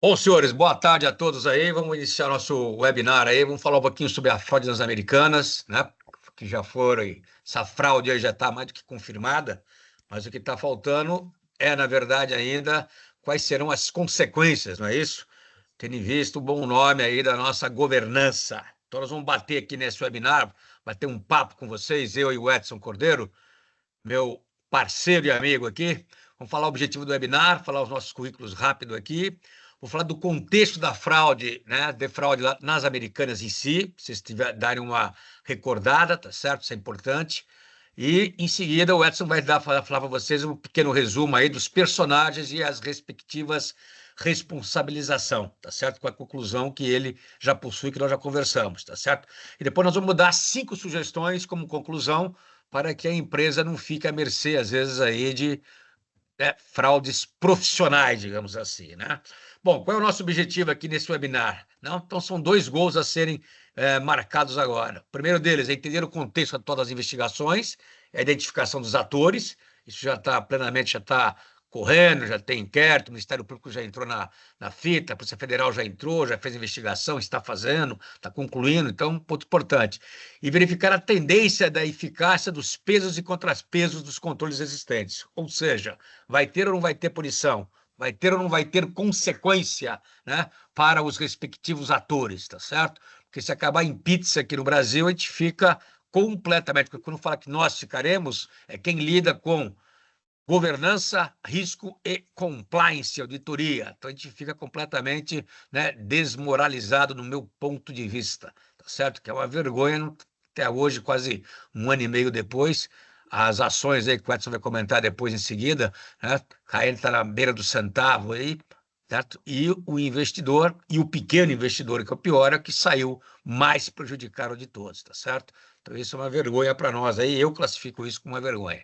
Bom, senhores, boa tarde a todos aí. Vamos iniciar nosso webinar aí. Vamos falar um pouquinho sobre a fraude nas Americanas, né? Que já foram, essa fraude aí já está mais do que confirmada, mas o que está faltando é, na verdade, ainda quais serão as consequências, não é isso? Tendo em vista o bom nome aí da nossa governança. Então, nós vamos bater aqui nesse webinar, bater um papo com vocês, eu e o Edson Cordeiro, meu parceiro e amigo aqui. Vamos falar o objetivo do webinar, falar os nossos currículos rápido aqui. Vou falar do contexto da fraude, né, de fraude nas Americanas em si, se vocês darem uma recordada, tá certo? Isso é importante. E, em seguida, o Edson vai falar para vocês um pequeno resumo aí dos personagens e as respectivas responsabilização, tá certo? Com a conclusão que ele já possui, que nós já conversamos, tá certo? E depois nós vamos dar 5 sugestões como conclusão para que a empresa não fique à mercê, às vezes, aí de fraudes profissionais, digamos assim, né? Bom, qual é o nosso objetivo aqui nesse webinar? Não? Então, são 2 gols a serem marcados agora. O primeiro deles é entender o contexto atual das investigações, a identificação dos atores, isso já está plenamente, já está correndo, já tem inquérito, o Ministério Público já entrou na fita, a Polícia Federal já entrou, já fez investigação, está fazendo, está concluindo, então, um ponto importante. E verificar a tendência da eficácia dos pesos e contrapesos dos controles existentes, ou seja, vai ter ou não vai ter punição? Vai ter ou não vai ter consequência, né, para os respectivos atores, tá certo? Porque se acabar em pizza aqui no Brasil, a gente fica completamente. Porque quando fala que nós ficaremos, é quem lida com governança, risco e compliance, auditoria. Então a gente fica completamente, né, desmoralizado no meu ponto de vista, tá certo? Que é uma vergonha, até hoje, quase um ano e meio depois, as ações aí que o Edson vai comentar depois em seguida, né, caindo está na beira do centavo aí, certo? E o investidor, e o pequeno investidor, que é o pior, é o que saiu mais prejudicado de todos, tá certo? Então isso é uma vergonha para nós aí, eu classifico isso como uma vergonha.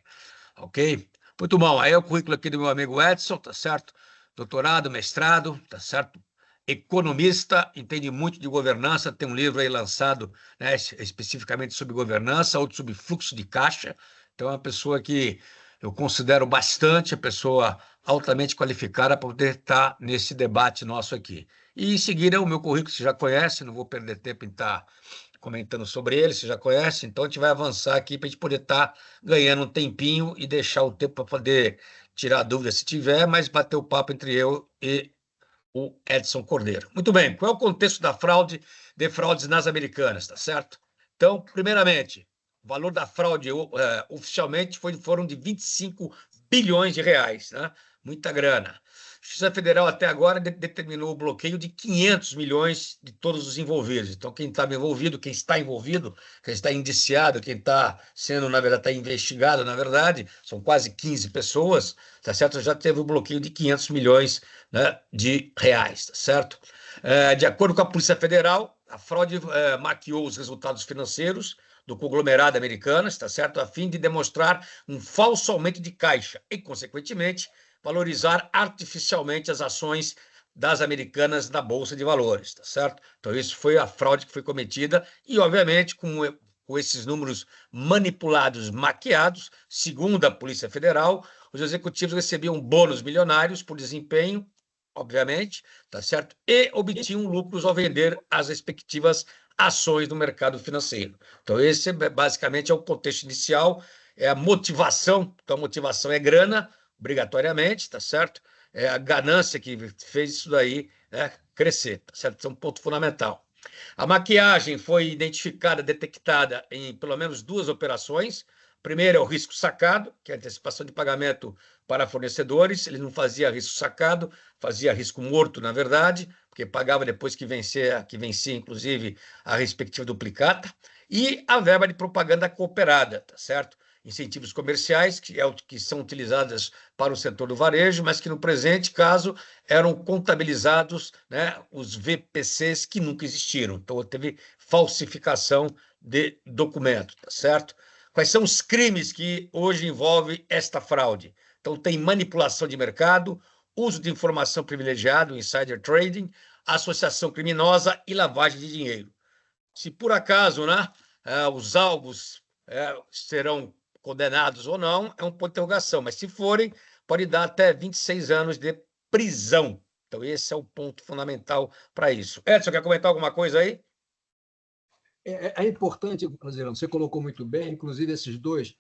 Ok? Muito bom. Aí é o currículo aqui do meu amigo Edson, tá certo? Doutorado, mestrado, tá certo? Economista, entende muito de governança, tem um livro aí lançado, né, especificamente sobre governança, outro sobre fluxo de caixa. Então, é uma pessoa que eu considero bastante, a pessoa altamente qualificada para poder estar nesse debate nosso aqui. E em seguida, o meu currículo você já conhece, não vou perder tempo em estar comentando sobre ele, você já conhece, então a gente vai avançar aqui para a gente poder estar ganhando um tempinho e deixar o tempo para poder tirar dúvidas se tiver, mas bater o papo entre eu e o Edson Cordeiro. Muito bem, qual é o contexto da fraude, de fraudes nas Americanas, tá certo? Então, primeiramente, o valor da fraude oficialmente foram de 25 bilhões de reais, né? Muita grana. A Justiça Federal até agora determinou o bloqueio de 500 milhões de todos os envolvidos. Então, quem estava envolvido, quem está indiciado, quem está sendo, na verdade, está investigado, na verdade, são quase 15 pessoas, tá certo? Já teve o bloqueio de 500 milhões, né, de reais, tá certo? De acordo com a Polícia Federal, a fraude maquiou os resultados financeiros do conglomerado americano, está certo? A fim de demonstrar um falso aumento de caixa e, consequentemente, valorizar artificialmente as ações das americanas na Bolsa de Valores, tá certo? Então, isso foi a fraude que foi cometida e, obviamente, com esses números manipulados, maquiados, segundo a Polícia Federal, os executivos recebiam bônus milionários por desempenho, obviamente, tá certo? E obtinham lucros ao vender as respectivas ações no mercado financeiro. Então, esse basicamente é o contexto inicial, é a motivação. Então, a motivação é grana, obrigatoriamente, tá certo? É a ganância que fez isso daí, né, crescer, tá certo? Isso é um ponto fundamental. A maquiagem foi identificada, detectada em pelo menos 2 operações. Primeiro é o risco sacado, que é a antecipação de pagamento para fornecedores. Ele não fazia risco sacado, fazia risco morto, na verdade, porque pagava depois que vencia, inclusive, a respectiva duplicata. E a verba de propaganda cooperada, tá certo? Incentivos comerciais, que são utilizados para o setor do varejo, mas que no presente caso eram contabilizados, né, os VPCs que nunca existiram. Então, teve falsificação de documento, tá certo? Quais são os crimes que hoje envolvem esta fraude? Então, tem manipulação de mercado, uso de informação privilegiada, insider trading, associação criminosa e lavagem de dinheiro. Se por acaso, né, os alvos serão condenados ou não, é um ponto de interrogação, mas se forem, pode dar até 26 anos de prisão, Então, esse é o ponto fundamental para isso. Edson, quer comentar alguma coisa aí? É importante, você colocou muito bem, inclusive esses dois,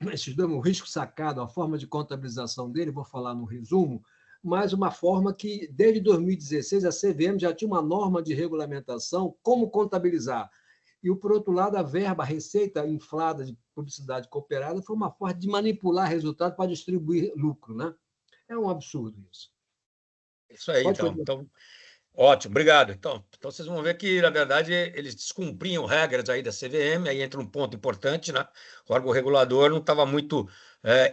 o risco sacado, a forma de contabilização dele, vou falar no resumo, mas uma forma que, desde 2016, a CVM já tinha uma norma de regulamentação como contabilizar. E, por outro lado, a verba, a receita inflada de publicidade cooperada foi uma forma de manipular resultado para distribuir lucro, né? É um absurdo isso. Isso aí, Pode então. continuar. Ótimo, obrigado. Então, vocês vão ver que, na verdade, eles descumpriam regras aí da CVM, aí entra um ponto importante, né? O órgão regulador não estava muito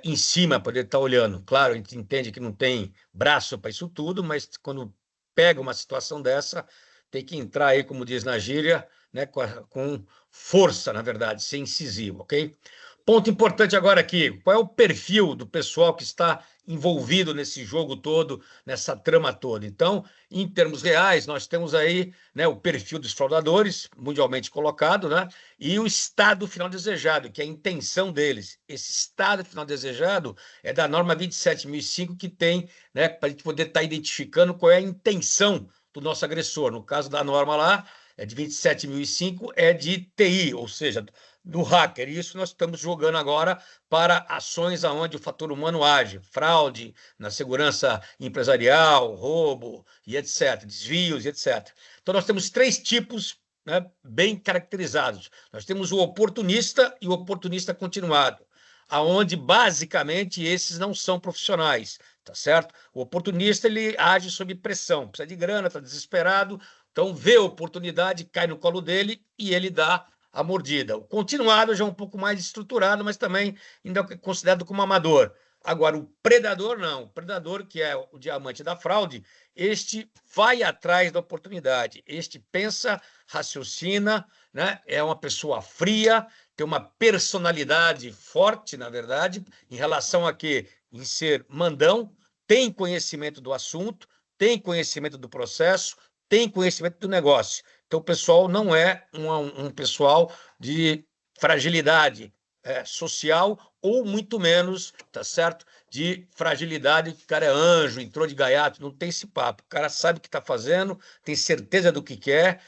em cima para poder estar olhando. Claro, a gente entende que não tem braço para isso tudo, mas quando pega uma situação dessa, tem que entrar aí, como diz na gíria, né, com força, na verdade, ser incisivo, ok? Ponto importante agora aqui: qual é o perfil do pessoal que está envolvido nesse jogo todo, nessa trama toda? Então, em termos reais, nós temos aí, né, o perfil dos fraudadores, mundialmente colocado, né, e o estado final desejado, que é a intenção deles. Esse estado final desejado é da norma 27.005, que tem, né, para a gente poder estar identificando qual é a intenção do nosso agressor. No caso da norma lá, é de 27.005, é de TI, ou seja, do hacker. E isso nós estamos jogando agora para ações onde o fator humano age, fraude na segurança empresarial, roubo e etc., desvios e etc. Então, nós temos três tipos, né, bem caracterizados. Nós temos o oportunista e o oportunista continuado, aonde basicamente esses não são profissionais, tá certo? O oportunista ele age sob pressão, precisa de grana, está desesperado, então vê a oportunidade, cai no colo dele e ele dá a mordida. O continuado já é um pouco mais estruturado, mas também ainda é considerado como amador. Agora, o predador não. O predador, que é o diamante da fraude, este vai atrás da oportunidade. Este pensa, raciocina, né? É uma pessoa fria, tem uma personalidade forte, na verdade, em relação a quê? Em ser mandão, tem conhecimento do assunto, tem conhecimento do processo, tem conhecimento do negócio. Então, o pessoal não é um pessoal de fragilidade social ou muito menos, tá certo? De fragilidade, que o cara é anjo, entrou de gaiato, não tem esse papo. O cara sabe o que está fazendo, tem certeza do que quer,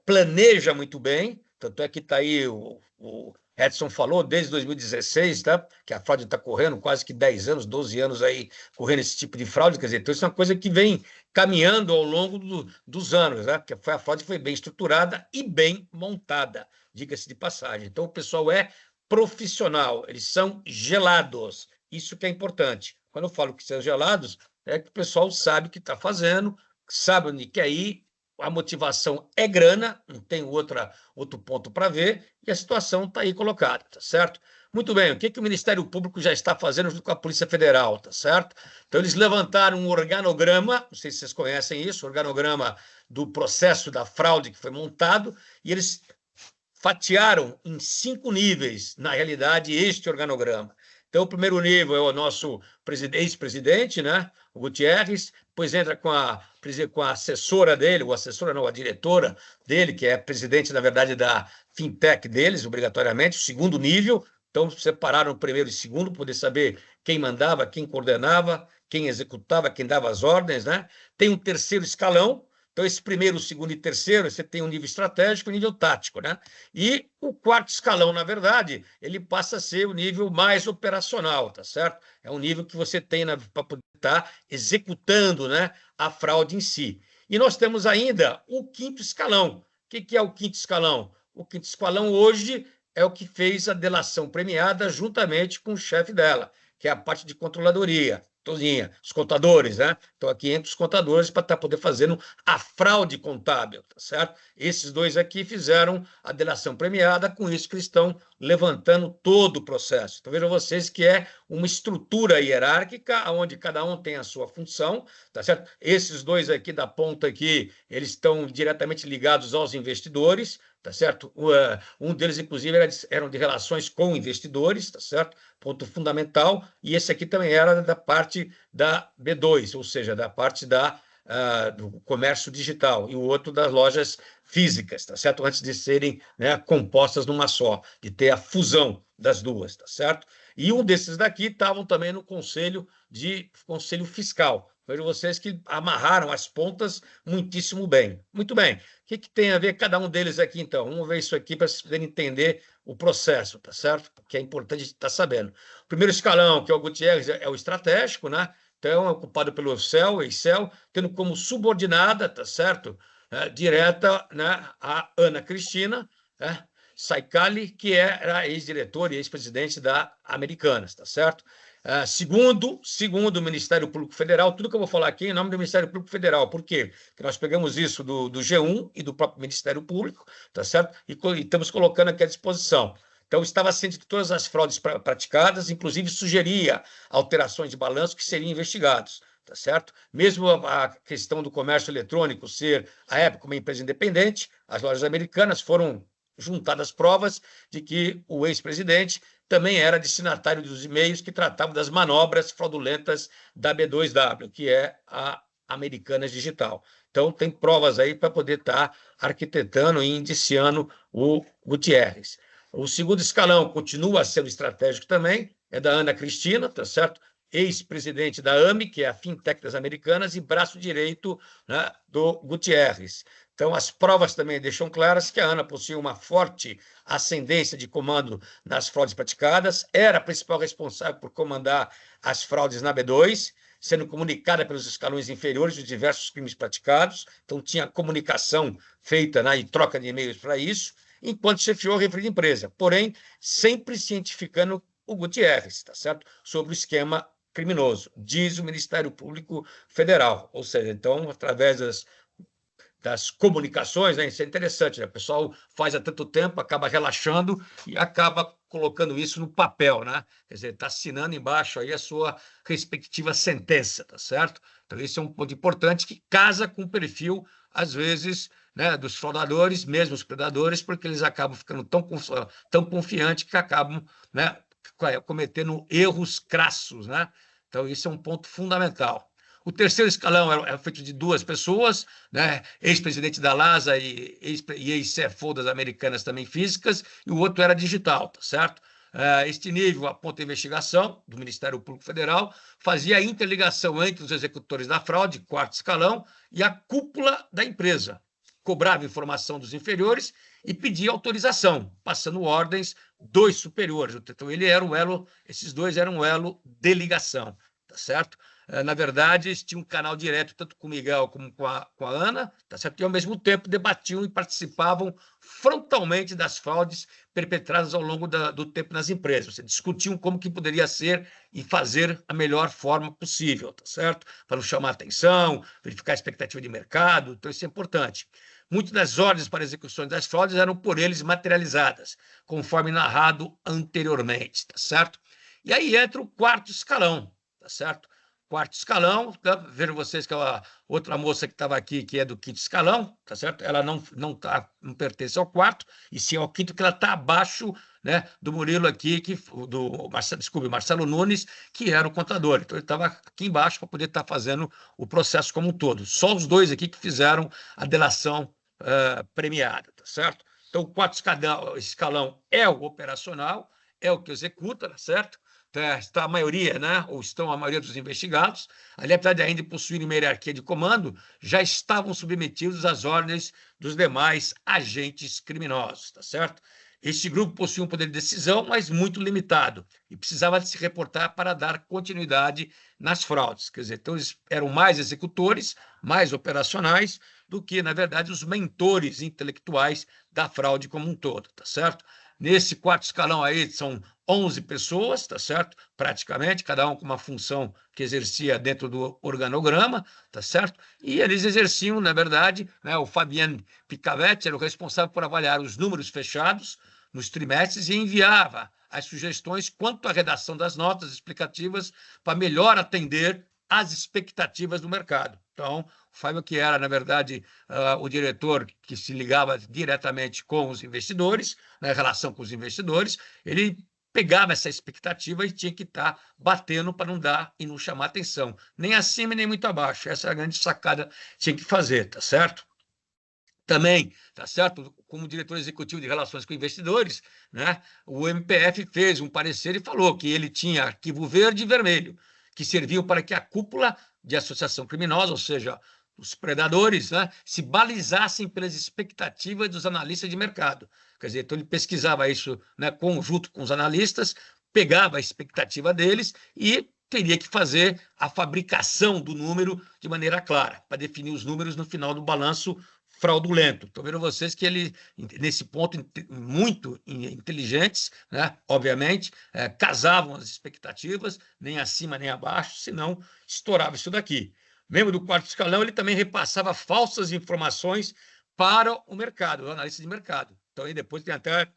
planeja muito bem, tanto é que está aí o Edson falou, desde 2016, tá? Que a fraude está correndo quase que 10 anos, 12 anos aí correndo esse tipo de fraude, quer dizer, então isso é uma coisa que vem caminhando ao longo dos anos, né? Porque a fraude foi bem estruturada e bem montada, diga-se de passagem. Então, o pessoal é profissional, eles são gelados, isso que é importante. Quando eu falo que são gelados, é que o pessoal sabe o que está fazendo, sabe onde quer ir, a motivação é grana, não tem outro ponto para ver, e a situação está aí colocada, tá certo? Muito bem, o que o Ministério Público já está fazendo junto com a Polícia Federal, tá certo? Então, eles levantaram um organograma, não sei se vocês conhecem isso, organograma do processo da fraude que foi montado, e eles fatiaram em 5 níveis, na realidade, este organograma. Então, o primeiro nível é o nosso ex-presidente, né, o Gutierrez, depois entra com a assessora dele, ou assessora não, a diretora dele, que é presidente, na verdade, da fintech deles, obrigatoriamente, o segundo nível. Então, separaram o primeiro e o segundo, poder saber quem mandava, quem coordenava, quem executava, quem dava as ordens, né? Tem um terceiro escalão. Então, esse primeiro, segundo e terceiro, você tem um nível estratégico e um nível tático, né? E o quarto escalão, na verdade, ele passa a ser o nível mais operacional, tá certo? É um nível que você tem para poder estar executando, né, a fraude em si. E nós temos ainda o quinto escalão. O que é o quinto escalão? O quinto escalão hoje é o que fez a delação premiada juntamente com o chefe dela, que é a parte de controladoria. Tozinha, os contadores, né? Então, aqui entra os contadores para estar poder fazendo a fraude contábil, tá certo? Esses dois aqui fizeram a delação premiada, com isso que eles estão levantando todo o processo. Então, vejam vocês que é uma estrutura hierárquica, onde cada um tem a sua função, tá certo? Esses dois aqui da ponta aqui, eles estão diretamente ligados aos investidores, tá certo? Um deles, inclusive, eram de relações com investidores, tá certo? Ponto fundamental, e esse aqui também era da parte da B2, ou seja, da parte do comércio digital, e o outro das lojas físicas, tá certo? Antes de serem, né, compostas numa só, de ter a fusão das duas, tá certo? E um desses daqui estavam também no conselho fiscal. Vejo vocês que amarraram as pontas muitíssimo bem. Muito bem. O que tem a ver cada um deles aqui, então? Vamos ver isso aqui para vocês poderem entender o processo, tá certo? Que é importante estar sabendo. O primeiro escalão, que é o Gutierrez, é o estratégico, né? Então, é ocupado pelo CEL, ex-CEL, tendo como subordinada, tá certo? Direta, né, a Ana Cristina, né? Saicali, que era ex-diretor e ex-presidente da Americanas, tá certo? Segundo o Ministério Público Federal, tudo que eu vou falar aqui é em nome do Ministério Público Federal. Por quê? Porque nós pegamos isso do G1 e do próprio Ministério Público, tá certo? E estamos colocando aqui à disposição. Então, estava ciente de todas as fraudes praticadas, inclusive sugeria alterações de balanço que seriam investigados, tá certo? Mesmo a questão do comércio eletrônico ser, à época, uma empresa independente, as lojas americanas foram juntadas provas de que o ex-presidente também era destinatário dos e-mails que tratavam das manobras fraudulentas da B2W, que é a Americanas Digital. Então, tem provas aí para poder estar arquitetando e indiciando o Gutierrez. O segundo escalão continua a ser o estratégico também, é da Ana Cristina, tá certo? Ex-presidente da AMI, que é a fintech das Americanas, e braço direito, né, do Gutierrez. Então, as provas também deixam claras que a Ana possui uma forte ascendência de comando nas fraudes praticadas, era a principal responsável por comandar as fraudes na B2, sendo comunicada pelos escalões inferiores de diversos crimes praticados, então tinha comunicação feita, né, e troca de e-mails para isso, enquanto chefiou a referida empresa, porém, sempre cientificando o Gutierrez, tá certo? Sobre o esquema criminoso, diz o Ministério Público Federal, ou seja, então, através das comunicações, né? Isso é interessante, né? O pessoal faz há tanto tempo, acaba relaxando e acaba colocando isso no papel, né? Quer dizer, está assinando embaixo aí a sua respectiva sentença, tá certo? Então, esse é um ponto importante que casa com o perfil, às vezes, né, dos fraudadores, mesmo os predadores, porque eles acabam ficando tão confiantes que acabam, né, cometendo erros crassos, né? Então, isso é um ponto fundamental. O terceiro escalão era feito de duas pessoas, né? Ex-presidente da LASA e ex-CFO das Americanas também físicas, e o outro era digital, tá certo? Este nível aponta a investigação do Ministério Público Federal, fazia a interligação entre os executores da fraude, quarto escalão, e a cúpula da empresa. Cobrava informação dos inferiores e pedia autorização, passando ordens dos superiores. Então, ele era o elo, esses dois eram o elo de ligação, tá certo? Na verdade, eles tinham um canal direto, tanto com o Miguel como com a Ana, tá certo? E, ao mesmo tempo, debatiam e participavam frontalmente das fraudes perpetradas ao longo do tempo nas empresas. Seja, discutiam como que poderia ser e fazer a melhor forma possível, tá certo? Para não chamar atenção, verificar a expectativa de mercado, então isso é importante. Muitas das ordens para execução das fraudes eram por eles materializadas, conforme narrado anteriormente, tá certo? E aí entra o quarto escalão, tá certo? Quarto escalão, tá? Vejam vocês que a outra moça que estava aqui, que é do quinto escalão, tá certo? Ela não pertence ao quarto, e sim ao quinto, que ela está abaixo, né, do Murilo aqui, Marcelo Nunes, que era o contador. Então, ele estava aqui embaixo para poder estar fazendo o processo como um todo. Só os dois aqui que fizeram a delação premiada, tá certo? Então, o quarto escalão é o operacional, é o que executa, tá certo? Está a maioria, né, ou estão a maioria dos investigados, ali, apesar de ainda possuírem uma hierarquia de comando, já estavam submetidos às ordens dos demais agentes criminosos, tá certo? Este grupo possuía um poder de decisão, mas muito limitado, e precisava de se reportar para dar continuidade nas fraudes. Quer dizer, então, eles eram mais executores, mais operacionais, do que, na verdade, os mentores intelectuais da fraude como um todo, tá certo? Nesse quarto escalão aí são 11 pessoas, tá certo? Praticamente, cada um com uma função que exercia dentro do organograma, tá certo? E eles exerciam, na verdade, né, o Fabien Picavetti era o responsável por avaliar os números fechados nos trimestres e enviava as sugestões quanto à redação das notas explicativas para melhor atender às expectativas do mercado. Então, o Fábio, que era, na verdade, o diretor que se ligava diretamente com os investidores, na relação com os investidores, ele pegava essa expectativa e tinha que estar batendo para não dar e não chamar atenção, nem acima nem muito abaixo. Essa é a grande sacada que tinha que fazer, tá certo? Também, tá certo? Como diretor executivo de relações com investidores, né, o MPF fez um parecer e falou que ele tinha arquivo verde e vermelho, que serviam para que a cúpula de associação criminosa, ou seja, os predadores, né, se balizassem pelas expectativas dos analistas de mercado. Quer dizer, então ele pesquisava isso, né, conjunto com os analistas, pegava a expectativa deles e teria que fazer a fabricação do número de maneira clara, para definir os números no final do balanço fraudulento. Estou vendo vocês que ele, nesse ponto, muito inteligentes, né? Obviamente, casavam as expectativas, nem acima nem abaixo, senão estourava isso daqui. Membro do quarto escalão, ele também repassava falsas informações para o mercado, o analista de mercado. Então, aí depois tem até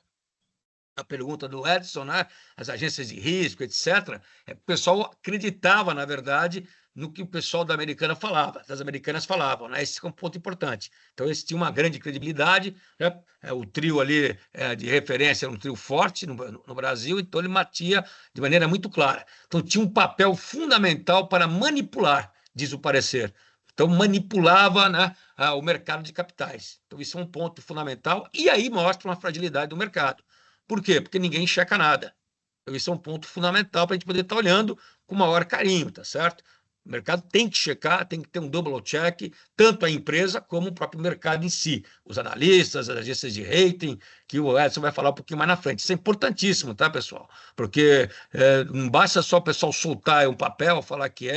a pergunta do Edson, né? As agências de risco, etc. O pessoal acreditava, na verdade, no que o pessoal da Americana falava, das americanas falavam, né? Esse é um ponto importante. Então, esse tinha uma grande credibilidade, né? O trio ali de referência era um trio forte no Brasil, então ele batia de maneira muito clara. Então, tinha um papel fundamental para manipular, diz o parecer. Então, manipulava, né, o mercado de capitais. Então, isso é um ponto fundamental, e aí mostra uma fragilidade do mercado. Por quê? Porque ninguém checa nada. Então, isso é um ponto fundamental para a gente poder estar olhando com maior carinho, tá certo? O mercado tem que checar, tem que ter um double check, tanto a empresa como o próprio mercado em si. Os analistas, as agências de rating, que o Edson vai falar um pouquinho mais na frente. Isso é importantíssimo, tá, pessoal? Porque não basta só o pessoal soltar um papel, falar que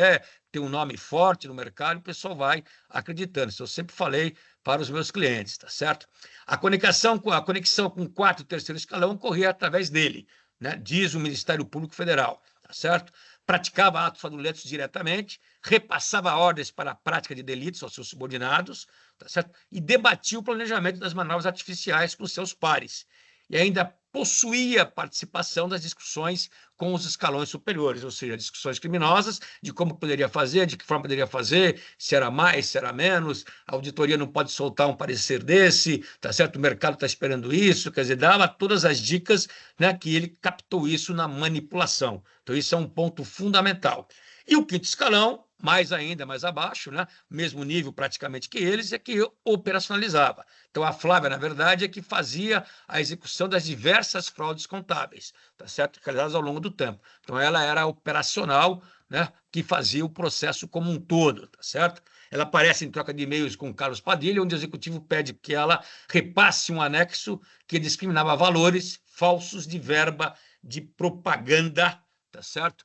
tem um nome forte no mercado, o pessoal vai acreditando. Isso eu sempre falei para os meus clientes, tá certo? A conexão com o quarto e terceiro escalão ocorria através dele, né? Diz o Ministério Público Federal, tá certo? Praticava atos fraudulentos diretamente, repassava ordens para a prática de delitos aos seus subordinados, tá certo? E debatia o planejamento das manobras artificiais com seus pares. E ainda possuía participação das discussões com os escalões superiores, ou seja, discussões criminosas de como poderia fazer, de que forma poderia fazer, se era mais, se era menos, a auditoria não pode soltar um parecer desse, tá certo? O mercado está esperando isso, quer dizer, dava todas as dicas, né, que ele captou isso na manipulação. Então, isso é um ponto fundamental. E o quinto escalão, mais ainda, mais abaixo, né? Mesmo nível praticamente que eles, é que operacionalizava. Então, a Flávia, na verdade, é que fazia a execução das diversas fraudes contábeis, tá certo? Realizadas ao longo do tempo. Então, ela era operacional, né? Que fazia o processo como um todo, tá certo? Ela aparece em troca de e-mails com o Carlos Padilha, onde o executivo pede que ela repasse um anexo que discriminava valores falsos de verba de propaganda, tá certo?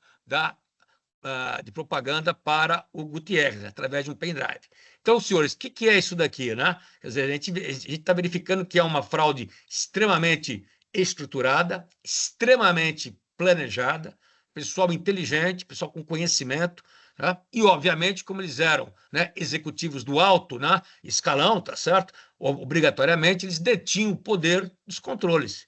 De propaganda para o Gutierrez, através de um pendrive. Então, senhores, o que é isso daqui, né? Quer dizer, a gente está verificando que é uma fraude extremamente estruturada, extremamente planejada, pessoal inteligente, pessoal com conhecimento, né? E, obviamente, como eles eram, né, executivos do alto, né, escalão, tá certo? Obrigatoriamente, eles detinham o poder dos controles,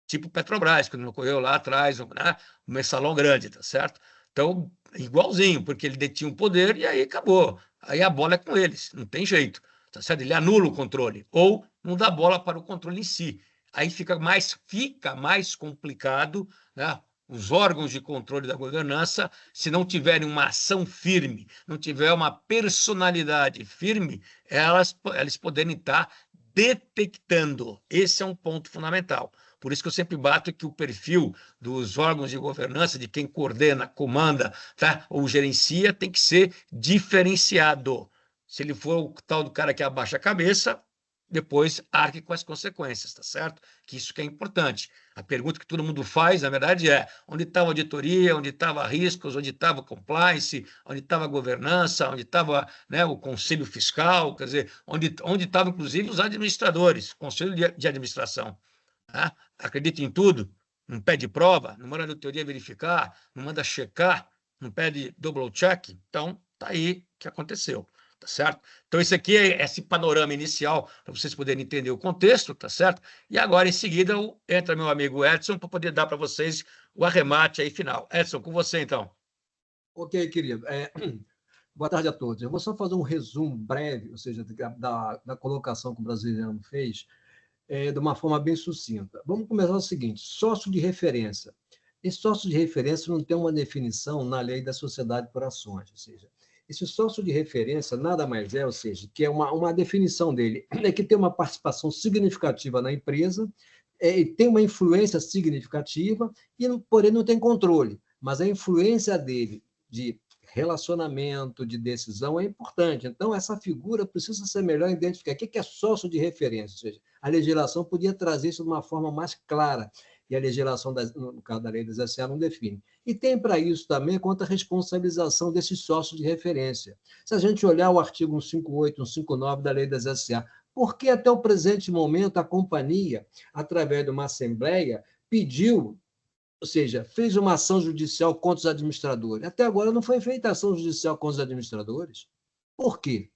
tipo Petrobras, quando ocorreu lá atrás, né, um mensalão grande, tá certo? Então, igualzinho, porque ele detinha o poder e aí acabou. Aí a bola é com eles, não tem jeito, tá certo? Ele anula o controle ou não dá bola para o controle em si. Aí fica mais complicado, né? Os órgãos de controle da governança, se não tiverem uma ação firme, não tiver uma personalidade firme, eles poderem estar detectando. Esse é um ponto fundamental. Por isso que eu sempre bato que o perfil dos órgãos de governança, de quem coordena, comanda, tá, ou gerencia, tem que ser diferenciado. Se ele for o tal do cara que abaixa a cabeça, depois arque com as consequências, tá certo? Que isso que é importante. A pergunta que todo mundo faz, na verdade, é onde estava a auditoria, onde estava riscos, onde estava compliance, onde estava a governança, onde estava, né, o conselho fiscal, quer dizer, onde estavam, inclusive, os administradores, conselho de administração. Tá? Acredita em tudo, não pede prova, não manda a auditoria verificar, não manda checar, não pede double check. Então, está aí o que aconteceu, tá certo? Então, esse aqui é esse panorama inicial para vocês poderem entender o contexto, tá certo? E agora, em seguida, entra meu amigo Edson para poder dar para vocês o arremate aí final. Edson, com você, então. Ok, querido. Boa tarde a todos. Eu vou só fazer um resumo breve, ou seja, da colocação que o brasileiro fez, de uma forma bem sucinta. Vamos começar o seguinte: sócio de referência. Esse sócio de referência não tem uma definição na lei da sociedade por ações, ou seja, esse sócio de referência nada mais é, ou seja, que é uma definição dele, é que tem uma participação significativa na empresa, e tem uma influência significativa, e porém não tem controle, mas a influência dele de relacionamento, de decisão, é importante. Então, essa figura precisa ser melhor identificada. O que é sócio de referência? Ou seja, a legislação podia trazer isso de uma forma mais clara, e a legislação, no caso da lei das SA, não define. E tem para isso também quanto à responsabilização desses sócios de referência. Se a gente olhar o artigo 158, 159 da lei das SA, por que até o presente momento a companhia, através de uma assembleia, pediu, ou seja, fez uma ação judicial contra os administradores? Até agora não foi feita ação judicial contra os administradores. Por quê?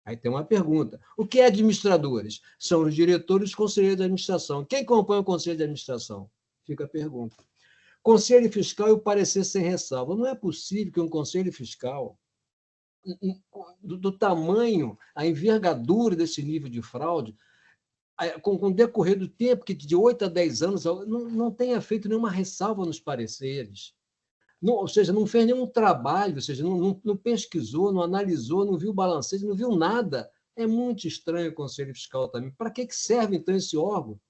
Aí tem uma pergunta. O que é administradores? São os diretores e os conselheiros de administração. Quem compõe o conselho de administração? Fica a pergunta. Conselho fiscal e o parecer sem ressalva. Não é possível que um conselho fiscal, do tamanho, a envergadura desse nível de fraude, com o decorrer do tempo, que de 8 a 10 anos, não tenha feito nenhuma ressalva nos pareceres. Não, ou seja, não fez nenhum trabalho, ou seja, não pesquisou, não analisou, não viu balanceio, não viu nada. É muito estranho o Conselho Fiscal também. Para que serve, então, esse órgão?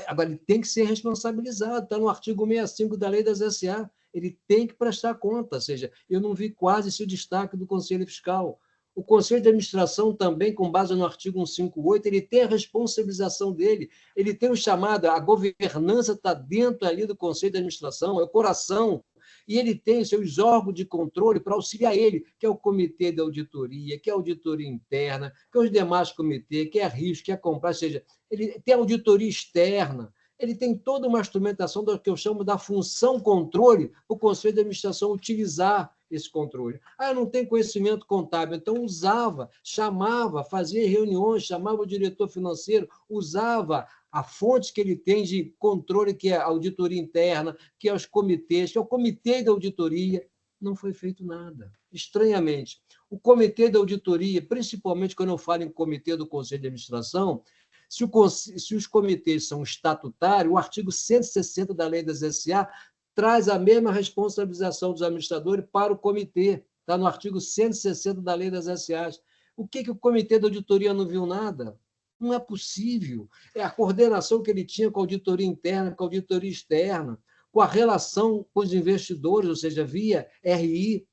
Agora, ele tem que ser responsabilizado, está no artigo 65 da Lei das SA. Ele tem que prestar conta, ou seja, eu não vi quase esse destaque do Conselho Fiscal. O Conselho de Administração também, com base no artigo 158, ele tem a responsabilização dele, ele tem o chamado, a governança está dentro ali do Conselho de Administração, é o coração, e ele tem seus órgãos de controle para auxiliar ele, que é o Comitê de Auditoria, que é a Auditoria Interna, que é os demais comitês, que é risco, que é comprar, ou seja, ele tem a auditoria externa, ele tem toda uma instrumentação do que eu chamo da função controle, o Conselho de Administração utilizar esse controle. Eu não tenho conhecimento contábil, então usava, chamava, fazia reuniões, chamava o diretor financeiro, usava a fonte que ele tem de controle, que é a auditoria interna, que é os comitês, que é o comitê de auditoria. Não foi feito nada. Estranhamente, o comitê de auditoria, principalmente quando eu falo em comitê do Conselho de Administração, se os comitês são estatutários, o artigo 160 da Lei das SA traz a mesma responsabilização dos administradores para o comitê. Está no artigo 160 da Lei das SAs. O que o comitê de auditoria não viu nada? Não é possível. É a coordenação que ele tinha com a auditoria interna, com a auditoria externa, com a relação com os investidores, ou seja, via RI.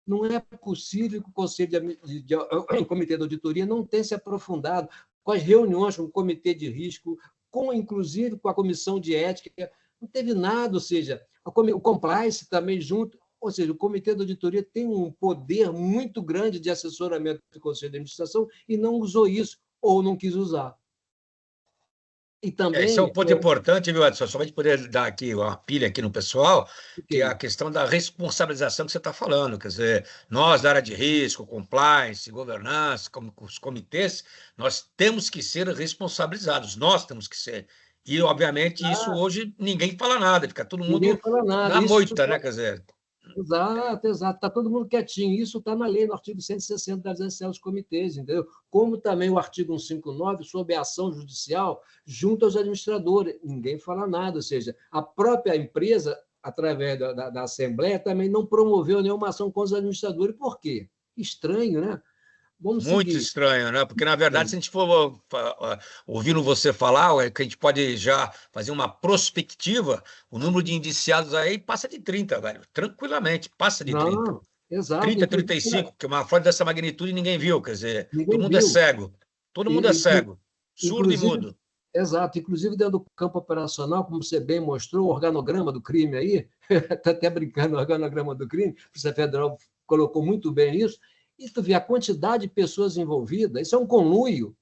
Não é possível que o Conselho o Comitê de Auditoria não tenha se aprofundado com as reuniões com o Comitê de Risco, inclusive com a Comissão de Ética. Não teve nada, ou seja, o compliance também junto, ou seja, o Comitê de Auditoria tem um poder muito grande de assessoramento do Conselho de Administração e não usou isso, ou não quis usar. E também... Esse é um ponto importante, viu, Edson? Somente poder dar aqui uma pilha aqui no pessoal, que é a questão da responsabilização que você está falando. Quer dizer, nós da área de risco, compliance, governança, como os comitês, nós temos que ser responsabilizados, nós temos que ser. E, obviamente, isso hoje ninguém fala nada, fica todo mundo na moita, né? Quer dizer... Exato, exato. Está todo mundo quietinho. Isso está na lei, no artigo 160 das SL dos comitês, entendeu? Como também o artigo 159 sobre a ação judicial junto aos administradores. Ninguém fala nada, ou seja, a própria empresa, através da Assembleia, também não promoveu nenhuma ação contra os administradores. Por quê? Estranho, né? Vamos muito seguir. Estranho, né? Porque, na verdade, se a gente for ouvindo você falar, é que a gente pode já fazer uma prospectiva, o número de indiciados aí passa de 30, velho. Tranquilamente, passa de 30. Exato. 30, 35, porque uma fraude dessa magnitude ninguém viu, quer dizer, todo mundo é cego. Todo mundo é cego, surdo e mudo. Exato. Inclusive, dentro do campo operacional, como você bem mostrou, o organograma do crime aí, está até brincando, o organograma do crime, a Polícia Federal colocou muito bem isso. E tu vê a quantidade de pessoas envolvidas, isso é um conluio.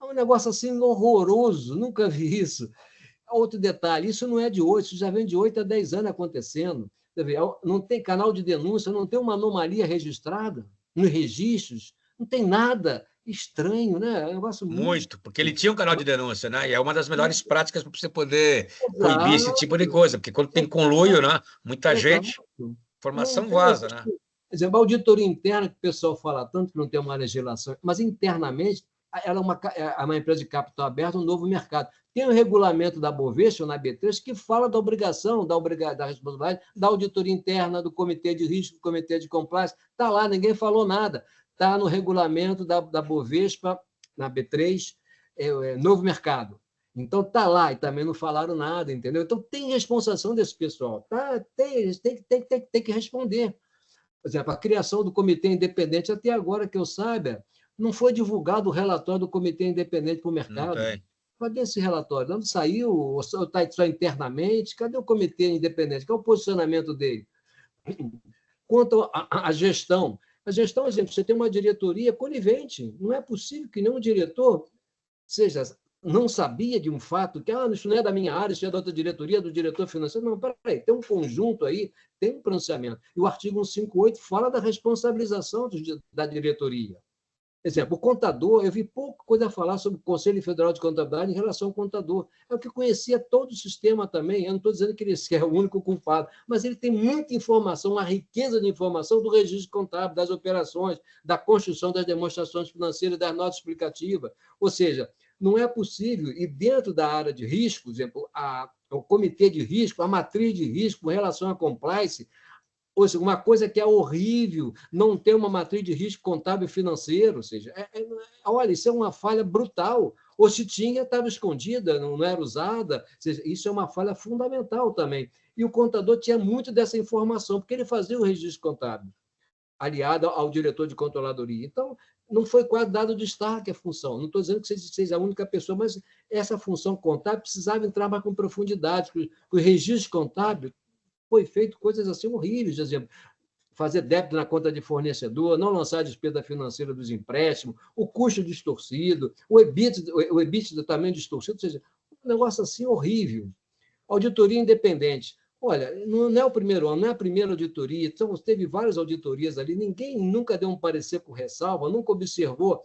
É um negócio assim horroroso, nunca vi isso. Outro detalhe, isso não é de hoje, isso já vem de 8 a 10 anos acontecendo. Não tem canal de denúncia, não tem uma anomalia registrada nos registros, não tem nada. Estranho, né? É um negócio muito, porque ele tinha um canal de denúncia, né? E é uma das melhores práticas para você poder coibir esse tipo de coisa, porque quando tem conluio, né? Muita gente, informação vaza, né? Por exemplo, a auditoria interna, que o pessoal fala tanto que não tem uma legislação, mas internamente ela é uma empresa de capital aberto, um novo mercado. Tem o regulamento da Bovespa, na B3, que fala da obrigação, da responsabilidade da auditoria interna, do comitê de risco, do comitê de compliance. Está lá, ninguém falou nada. Está no regulamento da Bovespa, na B3, novo mercado. Então, está lá, e também não falaram nada, entendeu? Então, tem responsabilização desse pessoal. Tem que responder. Por exemplo, a criação do Comitê Independente, até agora que eu saiba, não foi divulgado o relatório do Comitê Independente para o Não mercado. tem. Cadê esse relatório? Não saiu? Ou está só internamente? Cadê o Comitê Independente? Qual é o posicionamento dele? Quanto à gestão, a gestão, por exemplo, você tem uma diretoria conivente. Não é possível que nenhum diretor seja não sabia de um fato que isso não é da minha área, isso é da outra diretoria, do diretor financeiro. Não, peraí, tem um conjunto aí, tem um pronunciamento. E o artigo 158 fala da responsabilização da diretoria. Exemplo, o contador, eu vi pouca coisa a falar sobre o Conselho Federal de Contabilidade em relação ao contador. É o que conhecia todo o sistema também. Eu não estou dizendo que ele é o único culpado, mas ele tem muita informação, uma riqueza de informação do registro contábil, das operações, da construção das demonstrações financeiras, das notas explicativas. Ou seja, não é possível, e dentro da área de risco, por exemplo, o comitê de risco, a matriz de risco em relação à compliance, ou seja, uma coisa que é horrível, não ter uma matriz de risco contábil e financeiro, ou seja, olha, isso é uma falha brutal. Ou se tinha, estava escondida, não era usada. Ou seja, isso é uma falha fundamental também. E o contador tinha muito dessa informação, porque ele fazia o registro contábil, aliado ao diretor de controladoria. Então, não foi quase dado destaque à função. Não estou dizendo que seja a única pessoa, mas essa função contábil precisava entrar mais com profundidade, porque o registro contábil foi feito coisas assim horríveis, por exemplo, fazer débito na conta de fornecedor, não lançar a despesa financeira dos empréstimos, o custo distorcido, o EBITDA também distorcido, ou seja, um negócio assim horrível. Auditoria independente. Olha, não é o primeiro ano, não é a primeira auditoria, então teve várias auditorias ali, ninguém nunca deu um parecer com ressalva, nunca observou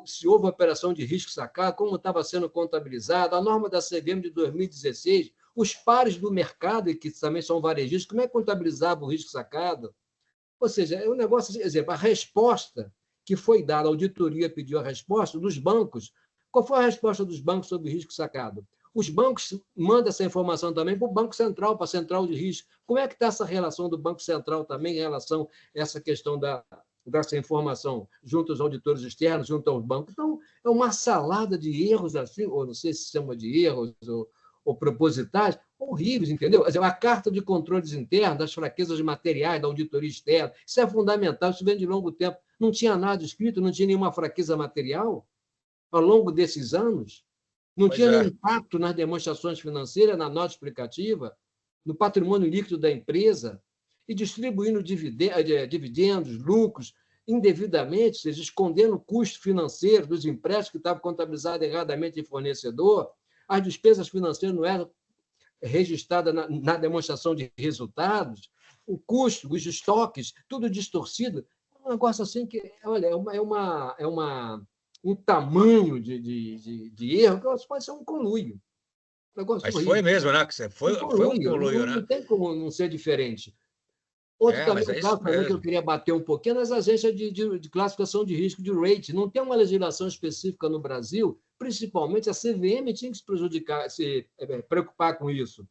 se houve operação de risco sacado, como estava sendo contabilizado, a norma da CVM de 2016, os pares do mercado, que também são varejistas, como é que contabilizava o risco sacado? Ou seja, é um negócio, exemplo, a resposta que foi dada, a auditoria pediu a resposta dos bancos. Qual foi a resposta dos bancos sobre o risco sacado? Os bancos mandam essa informação também para o Banco Central, para a Central de Risco. Como é que está essa relação do Banco Central também em relação a essa questão dessa informação junto aos auditores externos, junto aos bancos? Então, é uma salada de erros, assim, ou não sei se chama de erros, ou propositais, horríveis, entendeu? A carta de controles internos, das fraquezas materiais, da auditoria externa, isso é fundamental, isso vem de longo tempo. Não tinha nada escrito, não tinha nenhuma fraqueza material ao longo desses anos, não Pois tinha nenhum é. impacto nas demonstrações financeiras, na nota explicativa, no patrimônio líquido da empresa, e distribuindo dividendos, lucros, indevidamente, ou seja, escondendo o custo financeiro dos empréstimos que estavam contabilizados erradamente em fornecedor, as despesas financeiras não eram registradas na demonstração de resultados, o custo, os estoques, tudo distorcido. Um negócio assim que, olha, um tamanho de erro que pode ser um conluio. Um negócio Mas foi horrível. mesmo, né? Um Foi um conluio, conluio, né? não tem como não ser diferente. Outro também, Mas é um isso caso também que eu mesmo. queria bater um pouquinho, nas agências de classificação de risco de rate. Não tem uma legislação específica no Brasil, principalmente a CVM tinha que se preocupar com isso.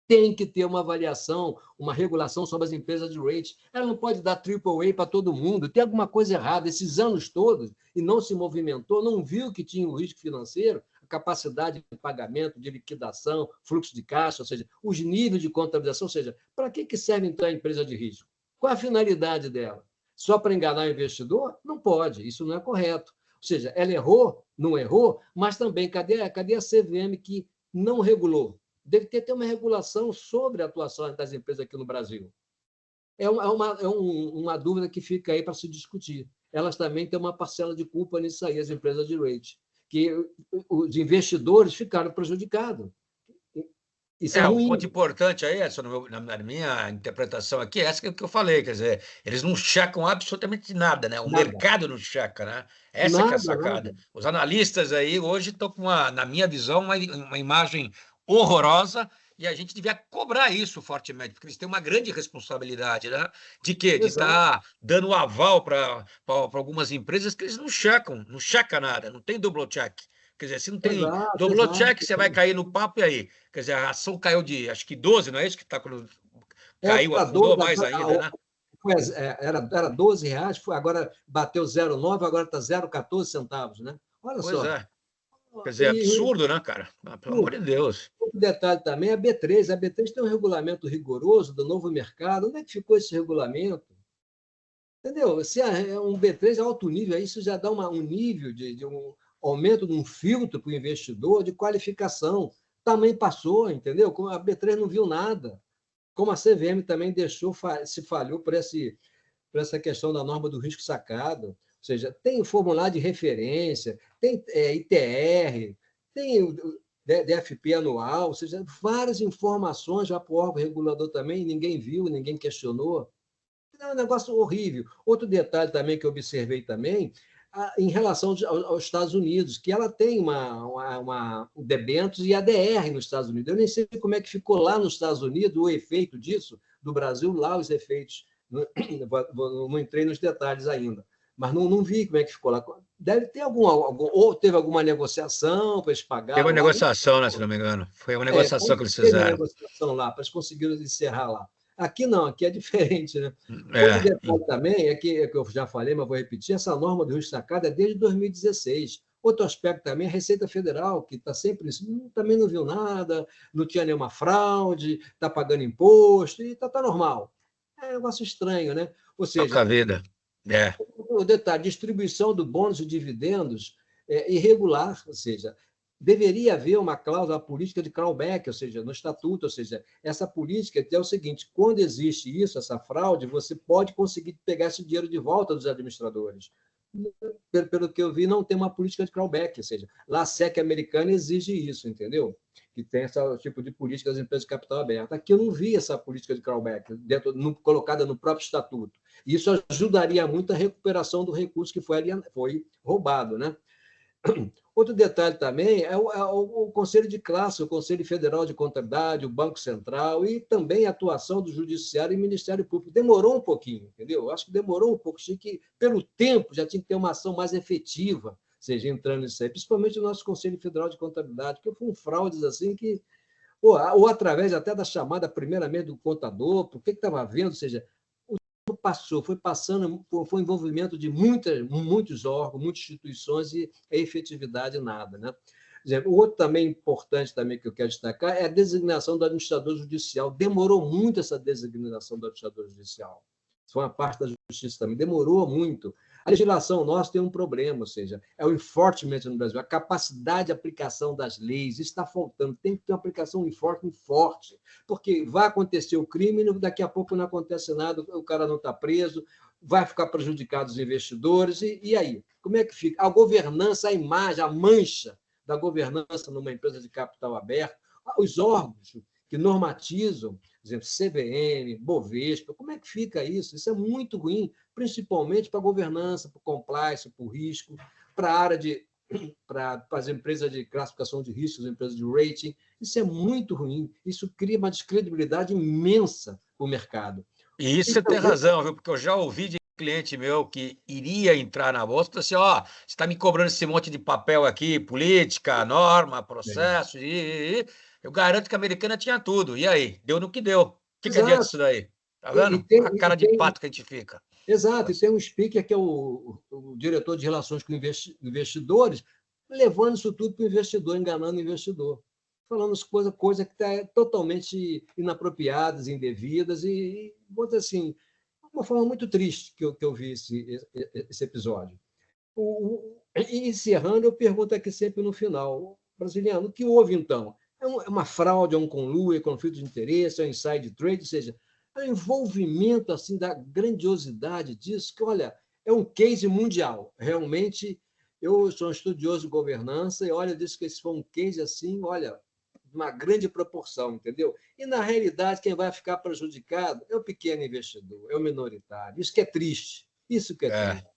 Tem que ter uma avaliação, uma regulação sobre as empresas de rate. Ela não pode dar AAA para todo mundo. Tem alguma coisa errada. Esses anos todos, e não se movimentou, não viu que tinha um risco financeiro, a capacidade de pagamento, de liquidação, fluxo de caixa, ou seja, os níveis de contabilização. Ou seja, para que serve, então, a empresa de risco? Qual a finalidade dela? Só para enganar o investidor? Não pode. Isso não é correto. Ou seja, ela errou, não errou, mas também cadê a CVM que não regulou? Deve ter uma regulação sobre a atuação das empresas aqui no Brasil. Uma dúvida que fica aí para se discutir. Elas também têm uma parcela de culpa nisso aí, as empresas de rate, que os investidores ficaram prejudicados. Isso é Um ponto ruim. importante aí, Edson, na minha interpretação aqui, é essa que eu falei, quer dizer, eles não checam absolutamente nada, né? O Nada. mercado não checa, né? Essa que é a Nada, sacada. nada. Os analistas aí hoje estão com, na minha visão, uma imagem horrorosa e a gente devia cobrar isso fortemente, porque eles têm uma grande responsabilidade, né? De quê? De Exato. estar dando aval para algumas empresas que eles não checam, não checa nada, não tem double check. Quer dizer, se não tem Exato, double check, exato. você vai cair no papo e aí? Quer dizer, a ação caiu de, acho que 12, não é isso que está quando caiu, Era afundou 12, mais ainda, né? era R$ 12, agora bateu 0,9, agora está 0,14 centavos, né? Olha Pois só. é. Quer dizer, E, absurdo, né, cara? Pelo amor de Deus. outro detalhe também, a B3. A B3 tem um regulamento rigoroso do novo mercado. Onde é que ficou esse regulamento? Entendeu? Se um B3 é alto nível, isso já dá um nível de um aumento de um filtro para o investidor de qualificação. Também passou, entendeu? A B3 não viu nada. Como a CVM também se falhou por essa questão da norma do risco sacado. Ou seja, tem formulário de referência, tem ITR, tem o DFP anual, ou seja, várias informações já para o órgão regulador também, ninguém viu, ninguém questionou. É um negócio horrível. Outro detalhe também que eu observei também, em relação aos Estados Unidos, que ela tem uma debêntures e ADR nos Estados Unidos. Eu nem sei como é que ficou lá nos Estados Unidos o efeito disso, do Brasil, lá os efeitos. Não entrei nos detalhes ainda, mas não vi como é que ficou lá. Deve ter ou teve alguma negociação para eles Teve uma pagaram lá. negociação, né, se não me engano. Foi uma negociação que eles Teve uma fizeram. negociação lá, para eles conseguiram encerrar lá. Aqui não, aqui é diferente, né? Outro É. detalhe também é que eu já falei, mas vou repetir, essa norma do risco sacado é desde 2016. Outro aspecto também é a Receita Federal, que está sempre também não viu nada, não tinha nenhuma fraude, está pagando imposto, e está normal. É um negócio estranho, né? Ou Toca seja, a vida. É. o detalhe, distribuição do bônus e dividendos é irregular, ou seja, deveria haver uma cláusula política de clawback, ou seja, no estatuto, ou seja, essa política é o seguinte, quando existe isso, essa fraude, você pode conseguir pegar esse dinheiro de volta dos administradores. Pelo que eu vi, não tem uma política de clawback, ou seja, lá a SEC americana exige isso, entendeu? Que tem esse tipo de política das empresas de capital aberto. Aqui eu não vi essa política de clawback colocada no próprio estatuto. Isso ajudaria muito a recuperação do recurso que foi roubado, né? Outro detalhe também é o Conselho de Classe, o Conselho Federal de Contabilidade, o Banco Central e também a atuação do Judiciário e Ministério Público. Demorou um pouquinho, entendeu? Acho que demorou um pouco, tinha que, pelo tempo, já tinha que ter uma ação mais efetiva, seja entrando nisso aí, principalmente o nosso Conselho Federal de Contabilidade, porque foram fraudes assim que, ou através até da chamada primeiramente do contador, por que estava havendo, ou seja, passou, foi passando, foi envolvimento de muitos órgãos, muitas instituições e a efetividade nada, né? O outro também importante também que eu quero destacar é a designação do administrador judicial. Demorou muito essa designação do administrador judicial. Isso foi uma parte da justiça também. Demorou muito. A legislação nossa tem um problema, ou seja, é o enforcement no Brasil, a capacidade de aplicação das leis. Isso está faltando. Tem que ter uma aplicação enforcement forte, porque vai acontecer o crime e daqui a pouco não acontece nada, o cara não está preso, vai ficar prejudicado os investidores. E aí? Como é que fica? A governança, a imagem, a mancha da governança numa empresa de capital aberto, os órgãos que normatizam, por exemplo, CVM, Bovespa, como é que fica isso? Isso é muito ruim, principalmente para a governança, para o compliance, para o risco, para a área para as empresas de classificação de riscos, as empresas de rating. Isso é muito ruim. Isso cria uma descredibilidade imensa para o mercado. E isso você tem razão, viu? Porque eu já ouvi de cliente meu que iria entrar na bolsa, falou assim, ó, você está me cobrando esse monte de papel aqui, política, norma, processo, eu garanto que a americana tinha tudo. E aí? Deu no que deu. O que adianta Exato. isso daí? Tá E, e vendo? tem, A e cara de tem pato que a gente fica. Exato, e tem um speaker que é o diretor de relações com investidores, levando isso tudo para o investidor, enganando o investidor, falando coisas que estão totalmente inapropriadas, indevidas, e vou dizer assim, uma forma muito triste que eu vi esse episódio. E encerrando, eu pergunto aqui sempre no final, brasiliano, o que houve então? É uma fraude, é um conluio, é conflito de interesse, é um inside trade, ou seja, é um envolvimento assim da grandiosidade disso, que, olha, é um case mundial. Realmente, eu sou um estudioso de governança e, olha, disse que esse foi um case assim, olha, uma grande proporção, entendeu? E, na realidade, quem vai ficar prejudicado é o pequeno investidor, é o minoritário. Isso que é triste, isso que é É. triste.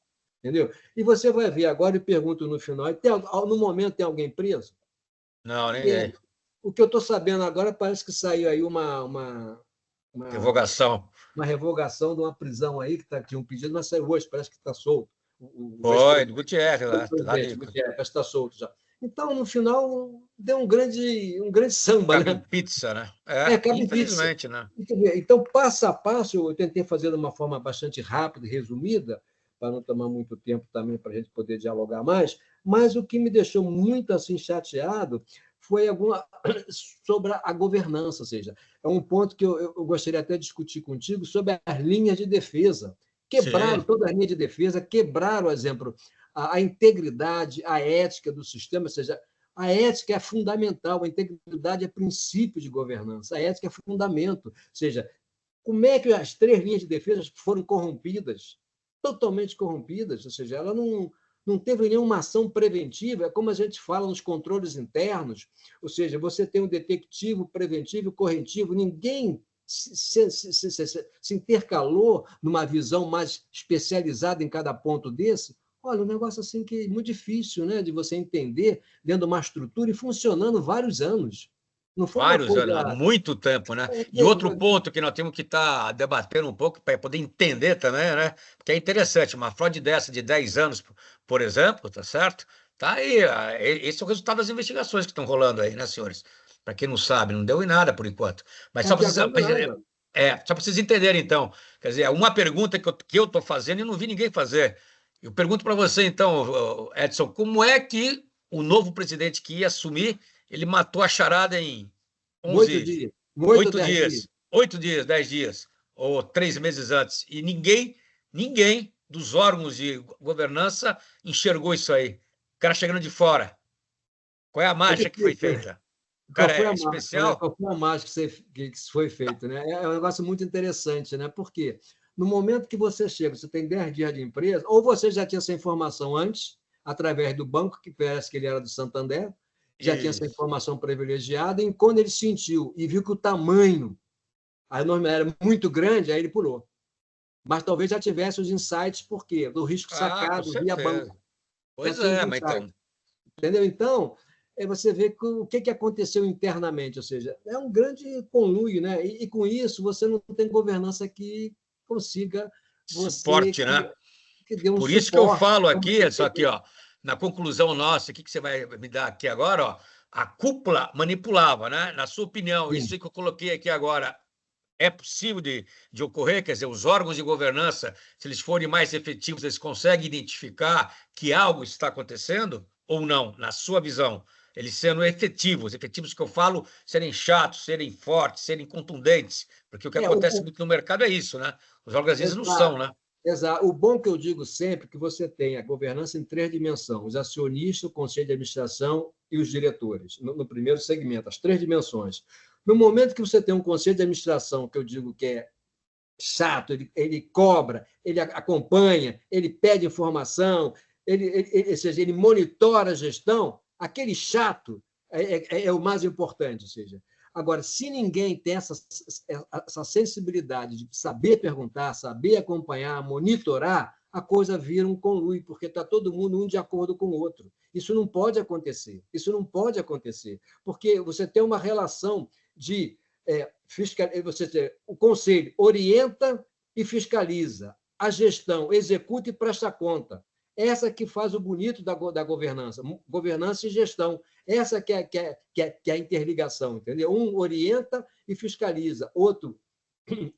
Entendeu? E você vai ver agora, e pergunto no final, no momento tem alguém preso? Não, E ninguém. o que eu estou sabendo agora parece que saiu aí uma, Revogação. uma revogação de uma prisão aí, que tinha um pedido, mas saiu hoje, parece que está solto. O Foi, do Gutierrez, lá ex-presidente, de parece que está solto já. Então, no final, deu um grande samba, cabe né? em pizza, né? É, Cabe em pizza. infelizmente, né? Então, passo a passo, eu tentei fazer de uma forma bastante rápida e resumida, para não tomar muito tempo também para a gente poder dialogar mais, mas o que me deixou muito assim chateado foi sobre a governança, ou seja, é um ponto que eu gostaria até de discutir contigo sobre as linhas de defesa. quebraram toda a linha de defesa, quebraram, por exemplo, a integridade, a ética do sistema, ou seja, a ética é fundamental, a integridade é princípio de governança, a ética é fundamento. Ou seja, como é que as 3 linhas de defesa foram corrompidas? Totalmente corrompidas, ou seja, ela não teve nenhuma ação preventiva, é como a gente fala nos controles internos, ou seja, você tem um detectivo, preventivo e corretivo, ninguém se intercalou numa visão mais especializada em cada ponto desse. Olha, um negócio assim que é muito difícil, né, de você entender dentro de uma estrutura e funcionando vários anos. Não foi uma Vários anos, há coisa. muito tempo, né? E outro ponto que nós temos que estar debatendo um pouco para poder entender também, né? Porque é interessante, uma fraude dessa de 10 anos, por exemplo, tá certo? Tá aí, esse é o resultado das investigações que estão rolando aí, né, senhores? Para quem não sabe, não deu em nada por enquanto. Mas só Até precisa, agora nada. só para vocês entenderem, então. Quer dizer, uma pergunta que eu estou fazendo e não vi ninguém fazer. Eu pergunto para você, então, Edson, como é que o novo presidente que ia assumir, ele matou a charada em 8 11, dias, 8 ou 8 10 dias. dias, 8 dias, 10 dias, ou 3 meses antes. E ninguém dos órgãos de governança enxergou isso aí. O cara chegando de fora. Qual é a É mágica que foi difícil. feita? O cara é especial? Qual foi a mágica que foi feita? Né? É um negócio muito interessante, né? Porque no momento que você chega, você tem 10 dias de empresa, ou você já tinha essa informação antes, através do banco, que parece que ele era do Santander, já tinha essa Isso. informação privilegiada, e quando ele sentiu e viu que o tamanho, a norma era muito grande, aí ele pulou. Mas talvez já tivesse os insights, por quê? Do risco Ah, com sacado via certeza. banco. Já Pois tinha os é, mas insights. então. Entendeu? Então, você vê o que aconteceu internamente, ou seja, é um grande conluio, né? E com isso você não tem governança que consiga você Suporte, né? que dê um Por isso que eu suporte. falo Então, aqui, só aqui, ó, na conclusão nossa, o que você vai me dar aqui agora, ó, a cúpula manipulava, né? Na sua opinião, sim, isso que eu coloquei aqui agora, é possível de ocorrer? Quer dizer, os órgãos de governança, se eles forem mais efetivos, eles conseguem identificar que algo está acontecendo ou não, na sua visão? Eles sendo efetivos que eu falo, serem chatos, serem fortes, serem contundentes, porque o que é, acontece muito no mercado é isso, né? Os órgãos às vezes não são, exato, né? exato. O bom que eu digo sempre é que você tem a governança em 3 dimensões: os acionistas, o conselho de administração e os diretores, no primeiro segmento, as 3 dimensões. No momento que você tem um conselho de administração, que eu digo que é chato, ele cobra, ele acompanha, ele pede informação, ou seja, ele monitora a gestão, aquele chato é o mais importante. Ou seja, agora, se ninguém tem essa sensibilidade de saber perguntar, saber acompanhar, monitorar, a coisa vira um conluio, porque está todo mundo um de acordo com o outro. Isso não pode acontecer. Isso não pode acontecer, porque você tem uma relação de o conselho orienta e fiscaliza, a gestão executa e presta conta. Essa que faz o bonito da governança, governança e gestão. Essa que é a interligação, entendeu? Um orienta e fiscaliza, outro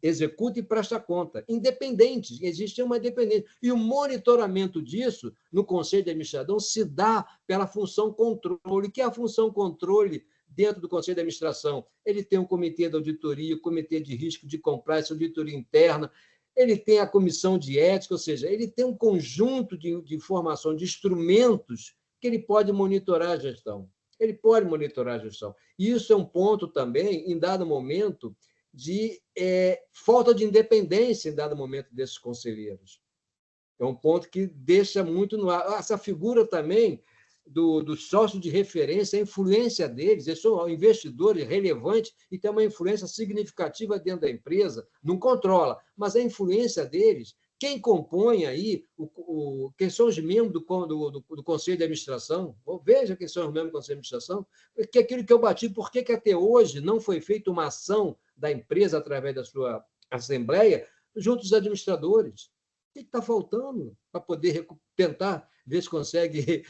executa e presta conta. Independentes, existe uma independência. E o monitoramento disso, no Conselho de Administração, se dá pela função controle. O que é a função controle dentro do Conselho de Administração? Ele tem um comitê de auditoria, comitê de risco de compliance, auditoria interna, ele tem a comissão de ética, ou seja, ele tem um conjunto de informação, de instrumentos que ele pode monitorar a gestão. Ele pode monitorar a gestão. E isso é um ponto também, em dado momento, de falta de independência em dado momento desses conselheiros. É um ponto que deixa muito no ar. Essa figura também do sócio de referência, a influência deles, eles são investidores relevantes e têm uma influência significativa dentro da empresa, não controla, mas a influência deles, quem compõe aí, quem são os membros do Conselho de Administração, veja quem são os membros do Conselho de Administração, que é aquilo que eu bati, por que até hoje não foi feita uma ação da empresa através da sua assembleia junto aos administradores? O que está faltando para poder tentar ver se consegue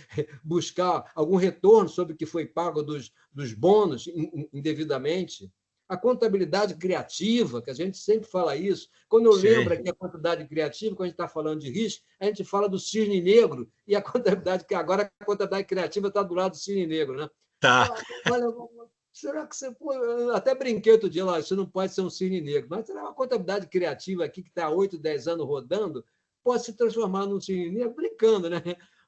buscar algum retorno sobre o que foi pago dos bônus indevidamente? A contabilidade criativa, que a gente sempre fala isso. Quando eu lembro aqui a contabilidade criativa, quando a gente está falando de risco, a gente fala do cisne negro e a contabilidade, que agora a contabilidade criativa está do lado do cisne negro, né? Tá. Olha, será que você... Pô, eu até brinquei outro dia lá, isso não pode ser um cisne negro, mas será uma contabilidade criativa aqui que está há 8, 10 anos rodando, pode se transformar num cisne negro, brincando, né?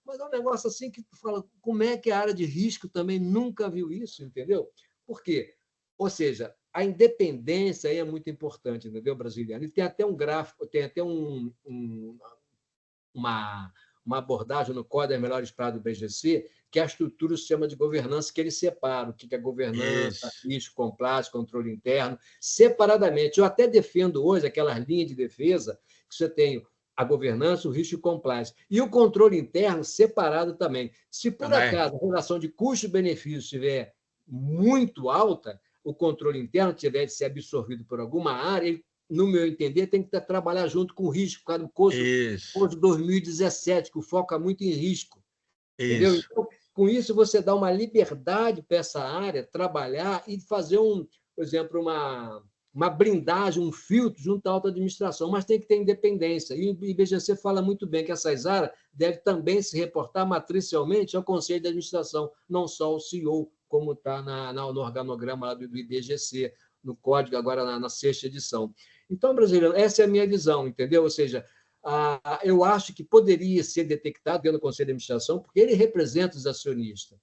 Mas é um negócio assim que tu fala, como é que a área de risco também nunca viu isso, entendeu? Por quê? Ou seja, a independência aí é muito importante, entendeu, brasileiro? E tem até um gráfico, tem até uma, uma abordagem no Código das Melhores Práticas do BGC, que a estrutura se chama de governança, que ele separa o que é governança, Isso. risco, compliance, controle interno, separadamente. Eu até defendo hoje aquelas linhas de defesa que você tem a governança, o risco e o compliance. E o controle interno separado também. Se por Também. acaso a relação de custo-benefício estiver muito alta, o controle interno tiver de ser absorvido por alguma área, ele, no meu entender, tem que trabalhar junto com o risco, por causa do Isso. curso de 2017, que foca muito em risco. Entendeu? Isso. Então, com isso, você dá uma liberdade para essa área trabalhar e fazer, por exemplo, uma blindagem, um filtro junto à alta administração, mas tem que ter independência. E o IBGC fala muito bem que essas áreas devem também se reportar matricialmente ao Conselho de Administração, não só ao CEO, como está no organograma lá do IBGC, no código, agora na sexta edição. Então, brasileiro, essa é a minha visão, entendeu? Ou seja, eu acho que poderia ser detectado dentro do Conselho de Administração, porque ele representa os acionistas.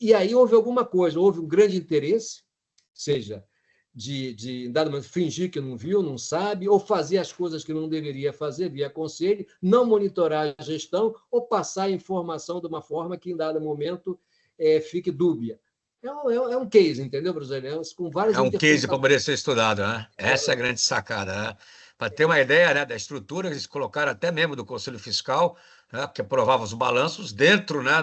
E aí houve alguma coisa, houve um grande interesse, seja de dado momento, fingir que não viu, não sabe, ou fazer as coisas que não deveria fazer via conselho, não monitorar a gestão, ou passar a informação de uma forma que, em dado momento, fique dúbia. É um case, entendeu, brasileiro? Com várias É um case para interpretações. poder ser estudado, né? Essa é a grande sacada, né? Para ter uma ideia, né, da estrutura, eles colocaram até mesmo do Conselho Fiscal, né, que aprovava os balanços dentro, né,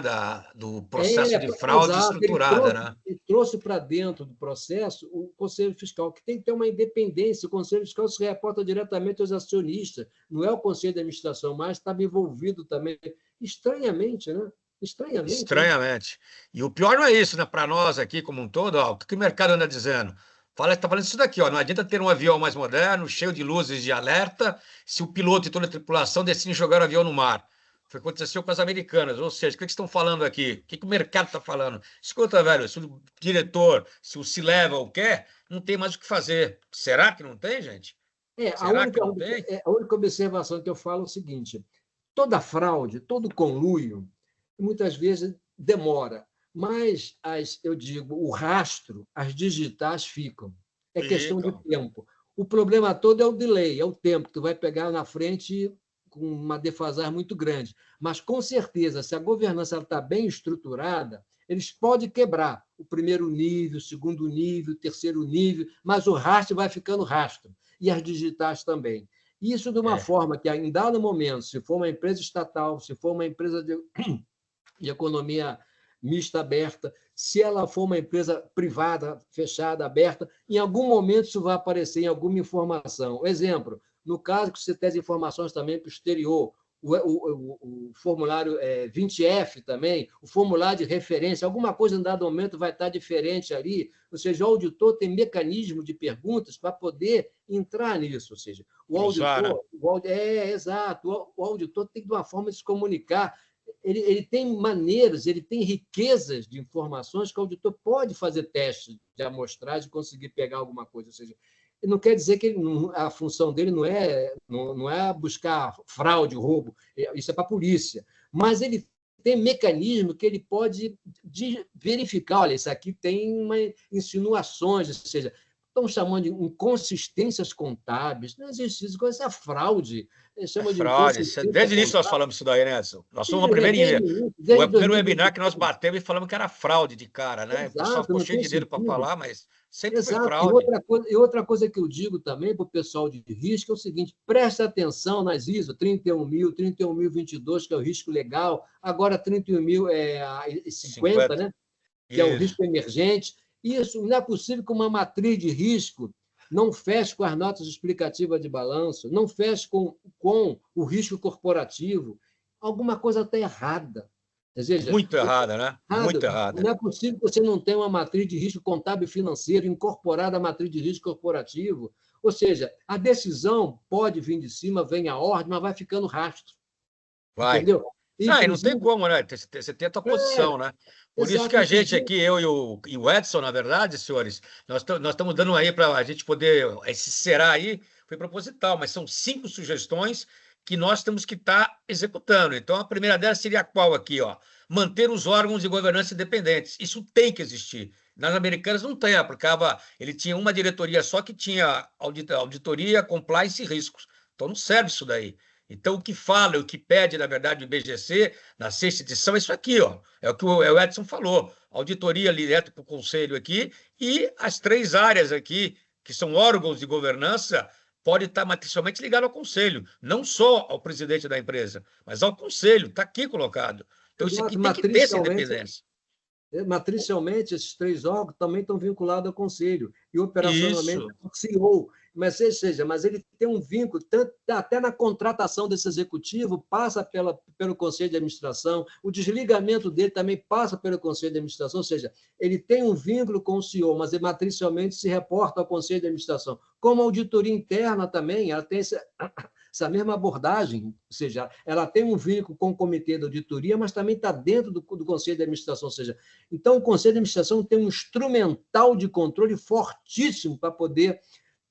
do processo de fraude Exato. estruturada, né? Ele trouxe para dentro do processo o Conselho Fiscal, que tem que ter uma independência. O Conselho Fiscal se reporta diretamente aos acionistas, não é o Conselho de Administração, mas estava envolvido também. Estranhamente, né? Estranhamente, né? Estranhamente. E o pior não é isso, né? Para nós aqui como um todo, ó, o que o mercado anda dizendo? Está falando isso daqui, ó. Não adianta ter um avião mais moderno, cheio de luzes de alerta, se o piloto e toda a tripulação decidem jogar o avião no mar. Foi o que aconteceu com as americanas. Ou seja, o que eles estão falando aqui? O que o mercado está falando? Escuta, velho, se o diretor, se o C-Level quer, não tem mais o que fazer. Será que não tem, gente? A Será que única, não tem? a única observação que eu falo é o seguinte: toda fraude, todo conluio, muitas vezes demora, mas eu digo, o rastro, as digitais ficam. É questão de Ficam. tempo. O problema todo é o delay, é o tempo que tu vai pegar na frente com uma defasagem muito grande. Mas, com certeza, se a governança está bem estruturada, eles podem quebrar o primeiro nível, o segundo nível, o terceiro nível, mas o rastro vai ficando rastro. E as digitais também. Isso de uma É. forma que, em dado momento, se for uma empresa estatal, se for uma empresa de economia mista aberta, se ela for uma empresa privada, fechada, aberta, em algum momento isso vai aparecer em alguma informação. Exemplo, no caso que você tem as informações também para o exterior, o formulário 20F também, o formulário de referência, alguma coisa em dado momento vai estar diferente ali, ou seja, o auditor tem mecanismo de perguntas para poder entrar nisso, ou seja, o Cruzar, né? auditor, exato, o auditor tem uma forma de se comunicar, ele tem maneiras, ele tem riquezas de informações que o auditor pode fazer testes de amostragem e conseguir pegar alguma coisa. Ou seja, não quer dizer que a função dele não é buscar fraude, roubo, isso é para a polícia, mas ele tem mecanismo que ele pode verificar, olha, isso aqui tem insinuações, ou seja, estão chamando de inconsistências contábeis, não existe isso, isso é fraude, eles É chamam de fraude. inconsistência Desde o início nós contábil. falamos isso daí, né, Edson? Nós somos Sim, uma primeira, desde primeiro webinar que nós 2022. batemos e falamos que era fraude de cara, né? O pessoal Exato, ficou não cheio tem de dedo para sentido. falar, mas sempre foi Exato. fraude. Outra coisa que eu digo também para o pessoal de risco é o seguinte: presta atenção nas ISO 31.000, 31.022, que é o risco legal, agora 31.050, 50. né? Que é o Isso. risco emergente. Isso não é possível que uma matriz de risco não feche com as notas explicativas de balanço, não feche com o risco corporativo. Alguma coisa está errada. Ou seja, Muito errada, né? Muito não errada. é possível que você não tenha uma matriz de risco contábil e financeiro incorporada à matriz de risco corporativo. Ou seja, a decisão pode vir de cima, vem a ordem, mas vai ficando rastro. Vai. Entendeu? Não, e não tem Inclusive, como, né? Você tem a tua posição, né? Por isso que Exato, a gente inclusive. aqui, eu e o Edson, na verdade, senhores, nós estamos dando aí para a gente poder, esse será aí, foi proposital, mas são 5 sugestões que nós temos que estar executando. Então, a primeira delas seria qual aqui, ó? Manter os órgãos de governança independentes. Isso tem que existir. Nas americanas não tem, aplicava, ele tinha uma diretoria só que tinha auditoria, compliance e riscos. Então, não serve isso daí. Então, o que fala, o que pede, na verdade, o IBGC, na sexta edição, é isso aqui, ó. É o que o Edson falou. Auditoria direto para o conselho aqui e as 3 áreas aqui, que são órgãos de governança, pode estar matricialmente ligado ao conselho, não só ao presidente da empresa, mas ao conselho, está aqui colocado. Então, isso aqui Exato, tem que ter essa independência. matricialmente, esses 3 órgãos também estão vinculados ao conselho e operacionalmente Isso, ao CEO. Mas ele tem um vínculo, tanto, até na contratação desse executivo, passa pelo conselho de administração, o desligamento dele também passa pelo conselho de administração, ou seja, ele tem um vínculo com o CEO, mas ele matricialmente se reporta ao conselho de administração. Como a auditoria interna também, ela tem essa mesma abordagem, ou seja, ela tem um vínculo com o comitê de auditoria, mas também está dentro do conselho de administração, ou seja, então o conselho de administração tem um instrumental de controle fortíssimo para poder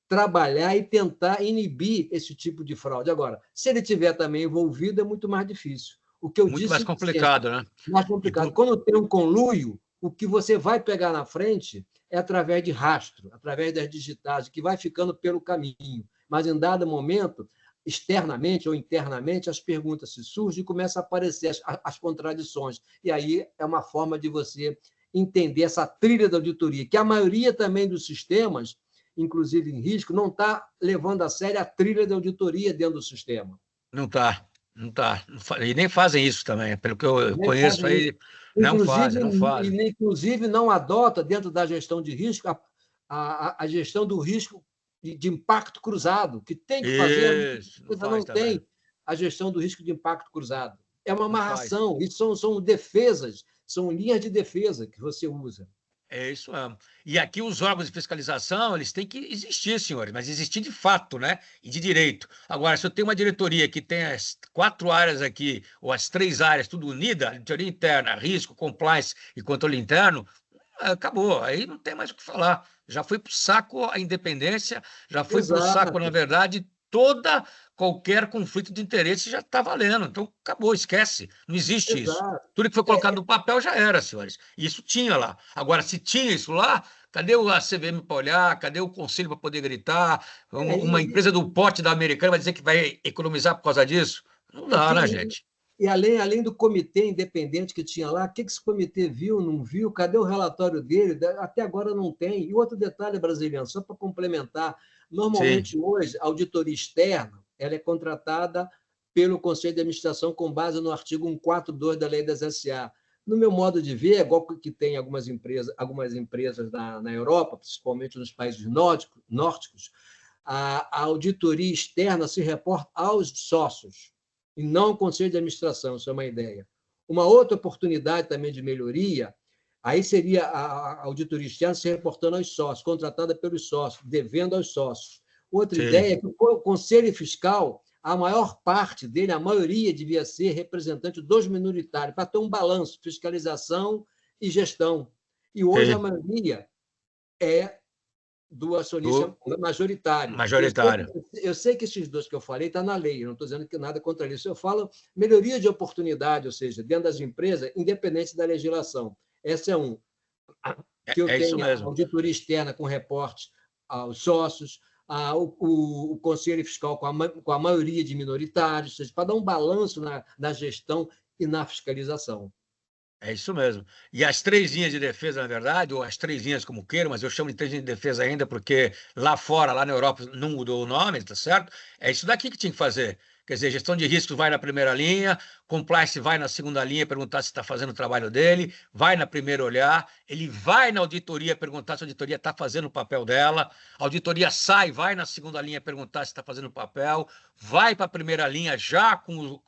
trabalhar e tentar inibir esse tipo de fraude. Agora, se ele tiver também envolvido, é muito mais difícil. O que eu muito mais disse sempre, complicado, né? mais E complicado. por... Quando tem um conluio, o que você vai pegar na frente é através de rastro, através das digitais, que vai ficando pelo caminho. Mas em dado momento, externamente ou internamente, as perguntas se surgem e começam a aparecer as contradições. E aí é uma forma de você entender essa trilha da auditoria, que a maioria também dos sistemas, inclusive em risco, não está levando a sério a trilha da auditoria dentro do sistema. Não está, não está. E nem fazem isso também, pelo que eu Nem conheço fazem isso. aí, não Inclusive, fazem, não fazem. inclusive, não adota, dentro da gestão de risco, a gestão do risco de impacto cruzado, que tem que fazer, a Isso, não empresa faz não também. tem a gestão do risco de impacto cruzado. É uma Não faz. amarração, isso são defesas, são linhas de defesa que você usa. É isso mesmo. E aqui os órgãos de fiscalização, eles têm que existir, senhores, mas existir de fato, né? E de direito. Agora, se eu tenho uma diretoria que tem as 4 áreas aqui, ou as 3 áreas, tudo unida, auditoria interna, risco, compliance e controle interno, acabou. Aí não tem mais o que falar. Já foi para o saco a independência, já foi para o saco, na Exato, verdade, qualquer conflito de interesse já está valendo. Então, acabou, esquece. Não existe isso. exato. Tudo que foi colocado no papel já era, senhores. Isso tinha lá. Agora, se tinha isso lá, cadê a CVM para olhar? Cadê o conselho para poder gritar? É, Uma empresa do porte da Americana vai dizer que vai economizar por causa disso? Não dá, né, gente? além do comitê independente que tinha lá, o que esse comitê viu, não viu? Cadê o relatório dele? Até agora não tem. E outro detalhe, brasileiro, só para complementar, Sim, normalmente hoje, a auditoria externa ela é contratada pelo Conselho de Administração com base no artigo 142 da Lei das SA. No meu modo de ver, igual que tem algumas empresas na Europa, principalmente nos países nórdicos, a auditoria externa se reporta aos sócios e não ao conselho de administração, isso é uma ideia. Uma outra oportunidade também de melhoria, aí seria a auditoria externa se reportando aos sócios, contratada pelos sócios, devendo aos sócios. Outra sim. ideia é que o conselho fiscal, a maior parte dele, a maioria devia ser representante dos minoritários, para ter um balanço, fiscalização e gestão. E hoje a Sim. maioria é do acionista Do majoritário. majoritário. Eu sei que esses dois que eu falei estão na lei, eu não estou dizendo que nada contra isso. Eu falo melhoria de oportunidade, ou seja, dentro das empresas, independente da legislação. Essa é um. É, Que eu é isso tenha mesmo. auditoria externa com reportes aos sócios, o conselho fiscal com a maioria de minoritários, ou seja, para dar um balanço na gestão e na fiscalização. É isso mesmo. E as 3 linhas de defesa, na verdade, ou as 3 linhas como queiram, mas eu chamo de 3 linhas de defesa ainda porque lá fora, lá na Europa, não mudou o nome, tá certo? É isso daqui que tinha que fazer. Quer dizer, gestão de riscos vai na primeira linha, compliance vai na segunda linha, perguntar se está fazendo o trabalho dele, vai na primeira olhar, ele vai na auditoria perguntar se a auditoria está fazendo o papel dela, a auditoria sai, vai na segunda linha perguntar se está fazendo o papel, vai para a primeira linha já com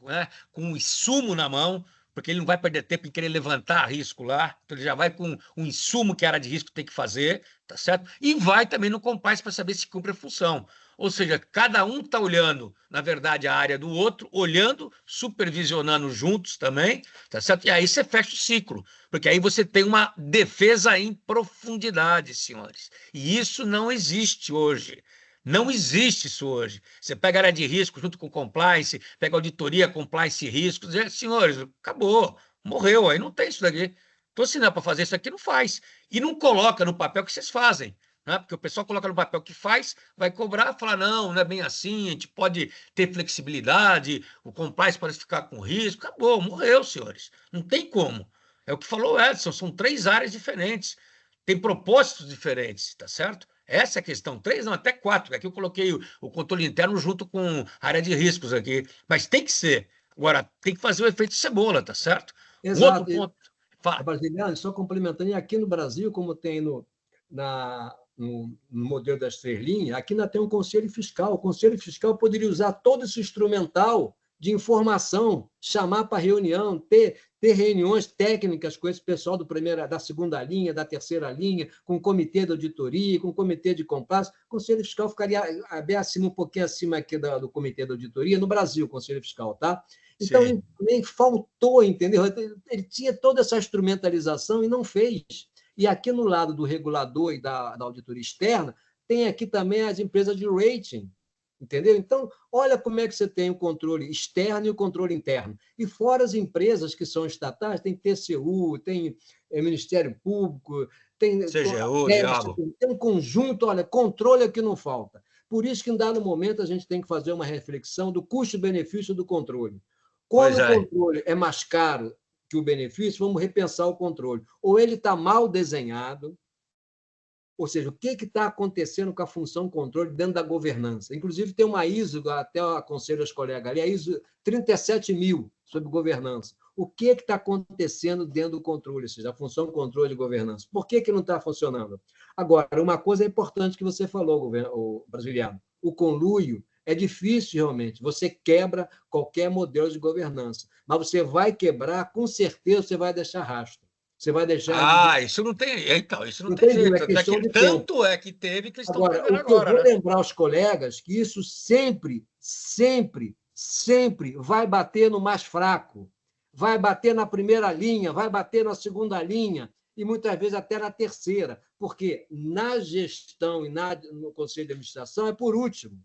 o insumo na mão, porque ele não vai perder tempo em querer levantar risco lá, então ele já vai com um insumo que a área de risco tem que fazer, tá certo? E vai também no compliance para saber se cumpre a função. Ou seja, cada um está olhando, na verdade, a área do outro, olhando, supervisionando juntos também, tá certo? E aí você fecha o ciclo, porque aí você tem uma defesa em profundidade, senhores. E isso não existe hoje. Não existe isso hoje. Você pega a área de risco junto com compliance, pega auditoria, compliance e riscos, senhores, acabou, morreu, aí não tem isso daqui. Então, se não é para fazer isso aqui, não faz. E não coloca no papel que vocês fazem, né? Porque o pessoal coloca no papel que faz, vai cobrar, fala, não, não é bem assim, a gente pode ter flexibilidade, o compliance pode ficar com risco. Acabou, morreu, senhores. Não tem como. É o que falou o Edson, são 3 áreas diferentes, tem propósitos diferentes, tá certo? Essa é a questão. 3, não, até 4. Aqui eu coloquei o controle interno junto com a área de riscos aqui. Mas tem que ser. Agora, tem que fazer o efeito cebola, tá certo? Um outro Exato. ponto. A Fala. Brasiliana, só complementando, e aqui no Brasil, como tem no modelo das 3 linhas, aqui ainda tem um conselho fiscal. O conselho fiscal poderia usar todo esse instrumental de informação, chamar para reunião, ter reuniões técnicas com esse pessoal da segunda linha, da terceira linha, com o comitê de auditoria, com o comitê de compliance. O conselho fiscal ficaria bem acima, um pouquinho acima aqui do comitê de auditoria, no Brasil, o conselho fiscal, tá? Então, Sim. nem faltou, entendeu? Ele tinha toda essa instrumentalização e não fez. E aqui no lado do regulador e da auditoria externa, tem aqui também as empresas de rating, entendeu? Então, olha como é que você tem o controle externo e o controle interno. E fora as empresas que são estatais, tem TCU, tem Ministério Público, tem CGU, Teste, diabo. tem um conjunto, olha, controle aqui não falta. Por isso que, em dado momento, a gente tem que fazer uma reflexão do custo-benefício do controle. Pois Quando o é. controle é mais caro que o benefício, vamos repensar o controle. Ou ele está mal desenhado, ou seja, o que está acontecendo com a função controle dentro da governança. Inclusive, tem uma ISO, até eu aconselho aos colegas ali, a ISO 37000 sobre governança. O que está acontecendo dentro do controle, ou seja, a função controle de governança? Por que não está funcionando? Agora, uma coisa importante que você falou, o brasiliano, o conluio é difícil realmente. Você quebra qualquer modelo de governança, mas você vai quebrar, com certeza você vai deixar rastro. Você vai deixar Ah, isso não tem. Então, isso não tem Entendi, é jeito. Até questão que de tempo. tanto é que teve que eles estão Agora, prevendo o que eu agora, vou né? lembrar aos colegas que isso sempre, sempre, sempre vai bater no mais fraco, vai bater na primeira linha, vai bater na segunda linha e muitas vezes até na terceira, porque na gestão e no conselho de administração é por último.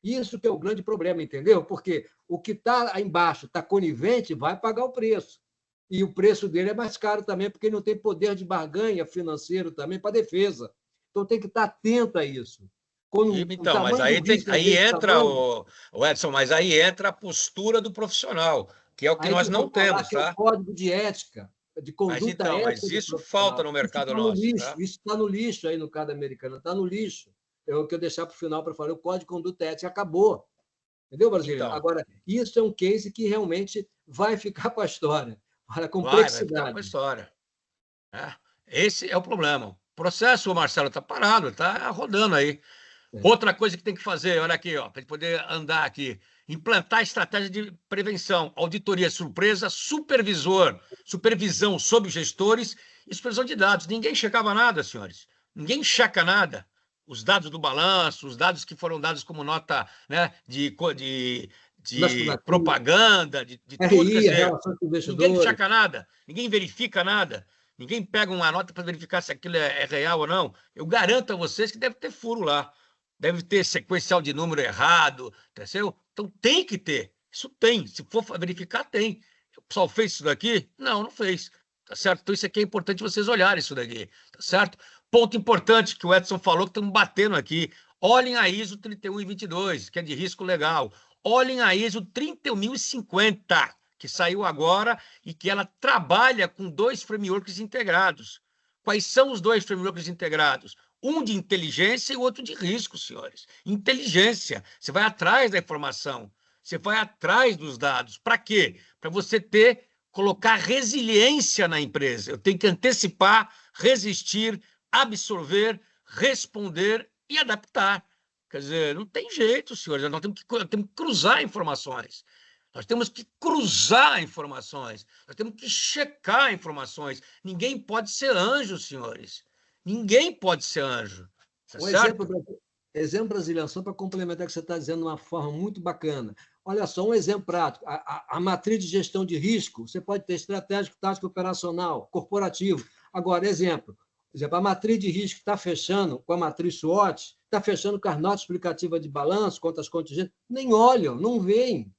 Isso que é o grande problema, entendeu? Porque o que está embaixo, está conivente, vai pagar o preço. E o preço dele é mais caro também, porque ele não tem poder de barganha financeiro também para defesa. Então tem que estar atento a isso. Quando o Então, mas tamanho do aí tem, risco é aí desse entra tamanho, o Edson, mas aí entra a postura do profissional, que é o que aí que nós eu não vou falar temos, que é o tá? código de ética, de Mas conduta então, ética mas do isso falta profissional. no Isso mercado está no nosso, lixo, tá? isso está no lixo aí no caso americano, está no lixo. É o que eu deixar para o final para falar, o código de conduta ética acabou. Entendeu, brasileiro? Então, Agora, isso é um case que realmente vai ficar para a história. Olha a vai ficar para a complexidade. história, né? Esse é o problema. O processo, Marcelo, está parado, está rodando aí. É. Outra coisa que tem que fazer, olha aqui, ó, para gente poder andar aqui, implantar estratégia de prevenção, auditoria surpresa, supervisão sobre gestores e supervisão de dados. Ninguém checava nada, senhores. Ninguém checa nada. Os dados do balanço, os dados que foram dados como nota, né, Das de platinas, propaganda, de tudo. Quer RI, dizer, relações com ninguém investidores. checa nada, ninguém verifica nada. Ninguém pega uma nota para verificar se aquilo é real ou não. Eu garanto a vocês que deve ter furo lá. Deve ter sequencial de número errado, entendeu? Então tem que ter. Isso tem. Se for verificar, tem. O pessoal fez isso daqui? Não, não fez. Tá certo? Então isso aqui é importante vocês olharem isso daqui. Tá certo? Ponto importante que o Edson falou, que estamos batendo aqui. Olhem a ISO 31022, que é de risco legal. Olhem a ISO 31050, que saiu agora e que ela trabalha com 2 frameworks integrados. Quais são os 2 frameworks integrados? Um de inteligência e o outro de risco, senhores. Inteligência. Você vai atrás da informação. Você vai atrás dos dados. Para quê? Para você colocar resiliência na empresa. Eu tenho que antecipar, resistir, absorver, responder e adaptar. Quer dizer, não tem jeito, senhores. Nós temos que cruzar informações. Nós temos que cruzar informações. Nós temos que checar informações. Ninguém pode ser anjo, senhores. Ninguém pode ser anjo, tá Um exemplo, certo? Exemplo brasileiro, só para complementar o que você está dizendo de uma forma muito bacana. Olha só, um exemplo prático. A matriz de gestão de risco, você pode ter estratégico, tático, operacional, corporativo. Agora, exemplo, a matriz de risco está fechando com a matriz SWOT, está fechando com as notas explicativas de balanço, contas contingentes, nem olham, não veem.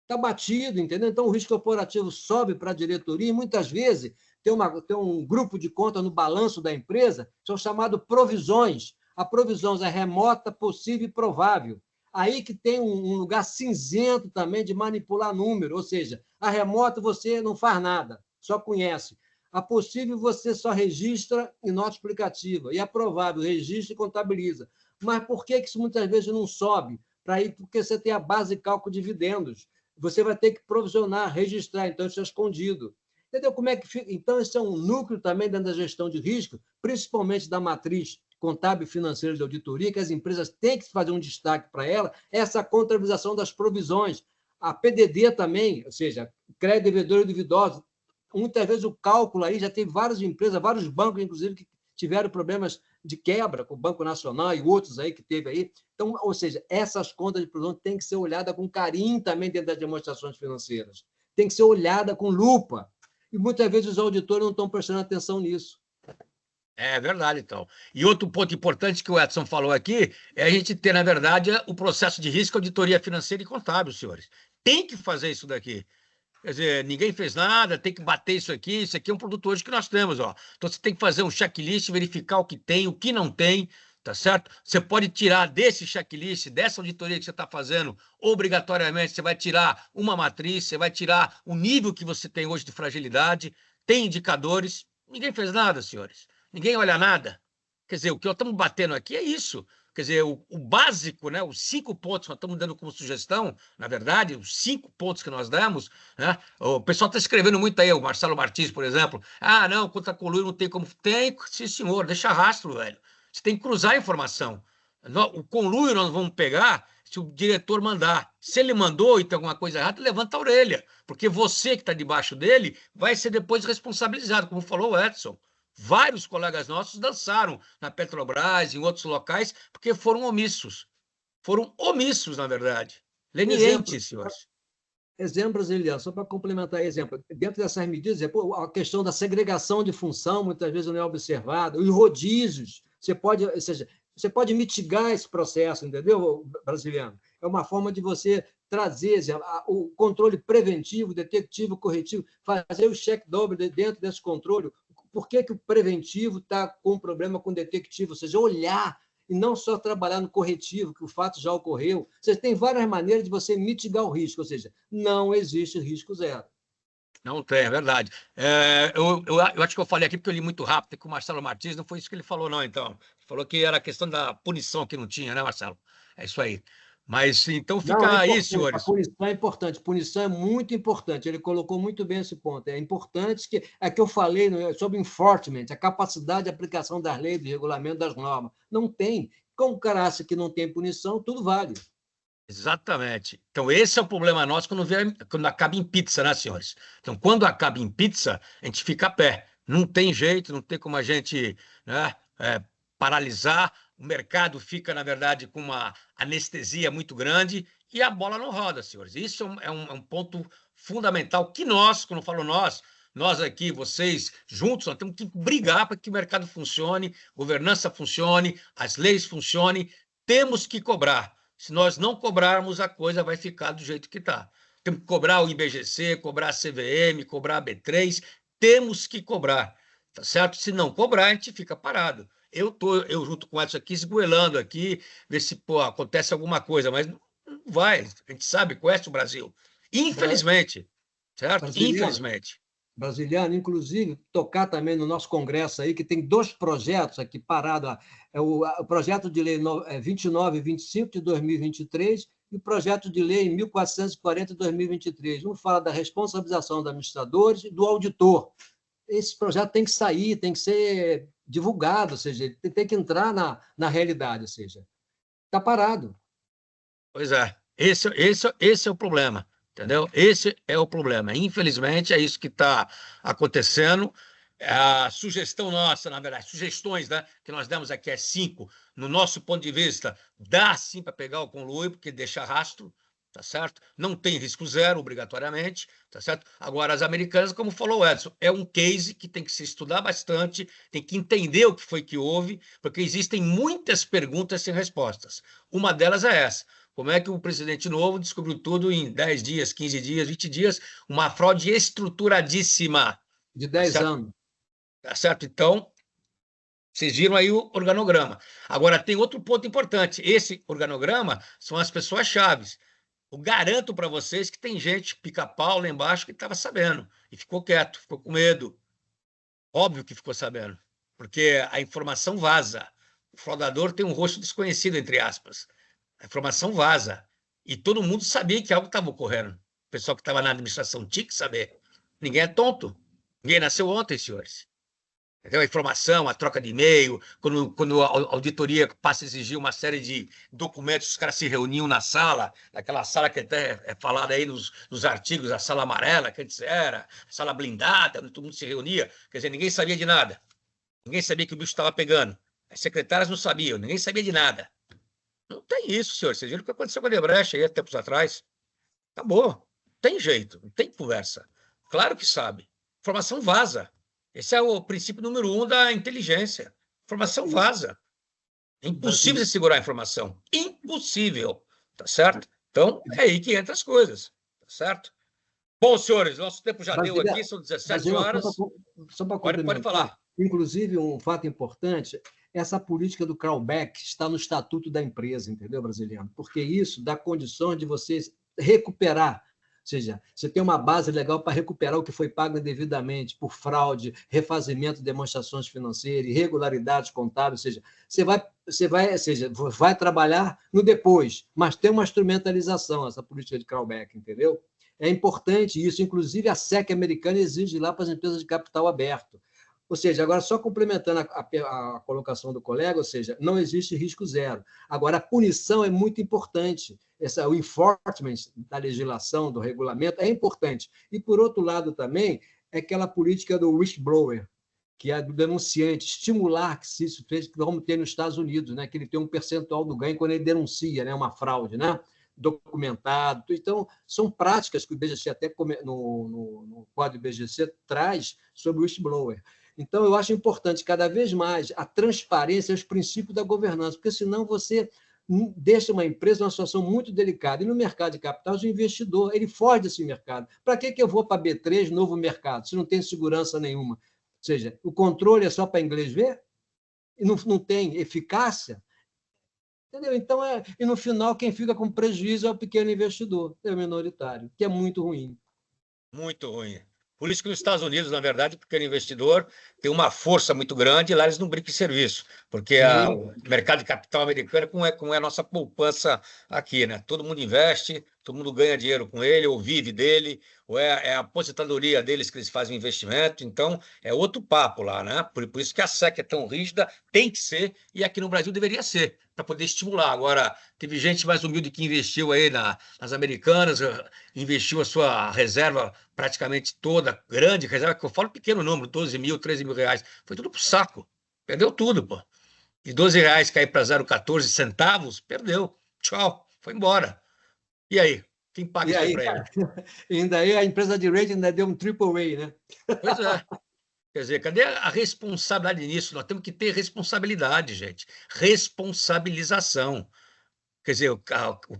Está batido, entendeu? Então, o risco corporativo sobe para a diretoria e, muitas vezes, tem um grupo de contas no balanço da empresa, são chamados provisões. A provisão é remota, possível e provável. Aí que tem um lugar cinzento também de manipular número, ou seja, a remota você não faz nada, só conhece. A possível você só registra em nota explicativa, e a provável registra e contabiliza. Mas por que isso muitas vezes não sobe? Porque você tem a base de cálculo de dividendos. Você vai ter que provisionar, registrar, então isso é escondido. Entendeu como é que fica? Então, esse é um núcleo também dentro da gestão de risco, principalmente da matriz contábil e financeira de auditoria, que as empresas têm que fazer um destaque para ela, essa contabilização das provisões. A PDD também, ou seja, crédito devedor e duvidoso. Muitas vezes o cálculo aí já tem várias empresas, vários bancos, inclusive, que tiveram problemas de quebra, com o Banco Nacional e outros aí que teve aí. Então, ou seja, essas contas de provisão têm que ser olhadas com carinho também dentro das demonstrações financeiras. Tem que ser olhada com lupa. E muitas vezes os auditores não estão prestando atenção nisso. É verdade, então. E outro ponto importante que o Edson falou aqui é a gente ter, na verdade, o processo de risco, auditoria financeira e contábil, senhores. Tem que fazer isso daqui. Quer dizer, ninguém fez nada, tem que bater isso aqui é um produto hoje que nós temos, ó. Então você tem que fazer um checklist, verificar o que tem, o que não tem, tá certo? Você pode tirar desse checklist, dessa auditoria que você está fazendo, obrigatoriamente, você vai tirar uma matriz, você vai tirar o nível que você tem hoje de fragilidade, tem indicadores. Ninguém fez nada, senhores. Ninguém olha nada. Quer dizer, o que nós estamos batendo aqui é isso. Quer dizer, o básico, né, os 5 pontos que nós estamos dando como sugestão, na verdade, os 5 pontos que nós damos, né, o pessoal está escrevendo muito aí, o Marcelo Martins, por exemplo. Ah, não, contra conluio não tem como. Tem, sim, senhor, deixa rastro, velho. Você tem que cruzar a informação. O conluio nós vamos pegar se o diretor mandar. Se ele mandou e tem alguma coisa errada, levanta a orelha, porque você que está debaixo dele vai ser depois responsabilizado, como falou o Edson. Vários colegas nossos dançaram na Petrobras, em outros locais, porque foram omissos. Foram omissos, na verdade. Exemplo, Lenientes, senhores. exemplo brasileiro, só para complementar exemplo, dentro dessas medidas, a questão da segregação de função muitas vezes não é observada, os rodízios, ou seja, você pode mitigar esse processo, entendeu, brasileiro? É uma forma de você trazer o controle preventivo, detectivo, corretivo, fazer o check double dentro desse controle. Por que o preventivo está com problema com o detectivo? Ou seja, olhar e não só trabalhar no corretivo, que o fato já ocorreu. Você tem várias maneiras de você mitigar o risco, ou seja, não existe risco zero. Não tem, é verdade. Eu acho que eu falei aqui porque eu li muito rápido, que o Marcelo Martins não foi isso que ele falou, não, então. Ele falou que era a questão da punição que não tinha, né, Marcelo? É isso aí. Mas então Não, é fica aí, importante. A senhores. punição é importante. Punição é muito importante. Ele colocou muito bem esse ponto. É importante que é que eu falei sobre enforcement, a capacidade de aplicação das leis, do regulamento, das normas. Não tem. Como o cara acha que não tem punição, tudo vale. Exatamente. Então, esse é o problema nosso quando acaba em pizza, né, senhores? Então, quando acaba em pizza, a gente fica a pé. Não tem jeito, não tem como a gente, né, paralisar. O mercado fica, na verdade, com uma anestesia muito grande e a bola não roda, senhores. Isso é um ponto fundamental que nós, quando eu falo nós aqui, vocês juntos, nós temos que brigar para que o mercado funcione, governança funcione, as leis funcionem. Temos que cobrar. Se nós não cobrarmos, a coisa vai ficar do jeito que está. Temos que cobrar o IBGC, cobrar a CVM, cobrar a B3, temos que cobrar, tá certo? Se não cobrar, a gente fica parado. Eu junto com o Edson aqui, esgoelando aqui, ver se pô, acontece alguma coisa, mas não vai, a gente sabe, conhece o Brasil. Infelizmente, certo? Brasileiro, Infelizmente. brasiliano, inclusive, tocar também no nosso congresso aí, que tem dois projetos aqui parados. É o projeto de lei 29 e 25 de 2023 e o projeto de lei 1440 de 2023. Um fala da responsabilização dos administradores e do auditor. Esse projeto tem que sair, tem que ser divulgado, ou seja, ele tem que entrar na realidade, ou seja, está parado. Pois é, esse é o problema, entendeu? Esse é o problema. Infelizmente, é isso que está acontecendo. A sugestão nossa, na verdade, sugestões, né, que nós damos aqui é 5. No nosso ponto de vista, dá sim para pegar o conluio, porque deixa rastro, tá certo? Não tem risco zero, obrigatoriamente, tá certo? Agora, as americanas, como falou o Edson, é um case que tem que se estudar bastante, tem que entender o que foi que houve, porque existem muitas perguntas sem respostas. Uma delas é essa. Como é que o presidente novo descobriu tudo em 10 dias, 15 dias, 20 dias, uma fraude estruturadíssima, De tá 10 certo? anos. Tá certo? Então, vocês viram aí o organograma. Agora, tem outro ponto importante. Esse organograma são as pessoas-chave. Eu garanto para vocês que tem gente pica-pau lá embaixo que estava sabendo e ficou quieto, ficou com medo. Óbvio que ficou sabendo, porque a informação vaza. O fraudador tem um rosto desconhecido, entre aspas. A informação vaza. E todo mundo sabia que algo estava ocorrendo. O pessoal que estava na administração tinha que saber. Ninguém é tonto. Ninguém nasceu ontem, senhores. Entendeu? A informação, a troca de e-mail, quando a auditoria passa a exigir uma série de documentos, os caras se reuniam na sala, naquela sala que até é falada aí nos artigos, a sala amarela, que antes era, a sala blindada, onde todo mundo se reunia. Quer dizer, ninguém sabia de nada. Ninguém sabia que o bicho estava pegando. As secretárias não sabiam, ninguém sabia de nada. Não tem isso, senhor. Vocês viram o que aconteceu com a Debrecht aí há tempos atrás? Acabou. Tem jeito, não tem conversa. Claro que sabe. Informação vaza. Esse é o princípio número 1 da inteligência. Informação vaza. É impossível você segurar a informação. Impossível. Tá certo? Então, é aí que entram as coisas. Tá certo? Bom, senhores, nosso tempo já deu Brasília, aqui, são 17 Brasília, horas. só para Pode complementar, falar. inclusive um fato importante, essa política do crawlback está no estatuto da empresa, entendeu, brasileiro? Porque isso dá condições de vocês recuperar, ou seja, você tem uma base legal para recuperar o que foi pago indevidamente por fraude, refazimento de demonstrações financeiras, irregularidades contábeis, ou seja, vai trabalhar no depois, mas tem uma instrumentalização, essa política de crawlback, entendeu? É importante isso, inclusive a SEC americana exige lá para as empresas de capital aberto. Ou seja, agora só complementando a colocação do colega, ou seja, não existe risco zero. Agora, a punição é muito importante. O enforcement da legislação, do regulamento, é importante. E, por outro lado, também, é aquela política do whistleblower, que é do denunciante, estimular que se isso fez, como tem nos Estados Unidos, né, que ele tem um percentual do ganho quando ele denuncia, né, uma fraude, né, documentado. Então, são práticas que o BGC, até no Código BGC, traz sobre o whistleblower. Então, eu acho importante, cada vez mais, a transparência e os princípios da governança, porque senão você deixa uma empresa numa situação muito delicada. E no mercado de capitais, o investidor ele foge desse mercado. Para que eu vou para B3, novo mercado, se não tem segurança nenhuma? Ou seja, o controle é só para inglês ver? E não tem eficácia? Entendeu? Então, e no final, quem fica com prejuízo é o pequeno investidor, é o minoritário, que é muito ruim. Muito ruim. Por isso que nos Estados Unidos, na verdade, o pequeno investidor tem uma força muito grande e lá eles não brincam em serviço, porque o mercado de capital americano como é a nossa poupança aqui, né? Todo mundo investe, todo mundo ganha dinheiro com ele, ou vive dele, ou é a aposentadoria deles que eles fazem investimento, então é outro papo lá, né? Por isso que a SEC é tão rígida, tem que ser, e aqui no Brasil deveria ser, para poder estimular. Agora, teve gente mais humilde que investiu aí nas americanas, investiu a sua reserva praticamente toda, grande reserva, que eu falo pequeno número, 12 mil, 13 mil reais, foi tudo pro saco, perdeu tudo, pô. De 12 reais cair para 0,14 centavos, perdeu, tchau, foi embora. E aí, quem paga E isso aí aí, para ele? ainda aí a empresa de rating ainda deu um triple A, né? Pois é. Quer dizer, cadê a responsabilidade nisso? Nós temos que ter responsabilidade, gente. Responsabilização. Quer dizer,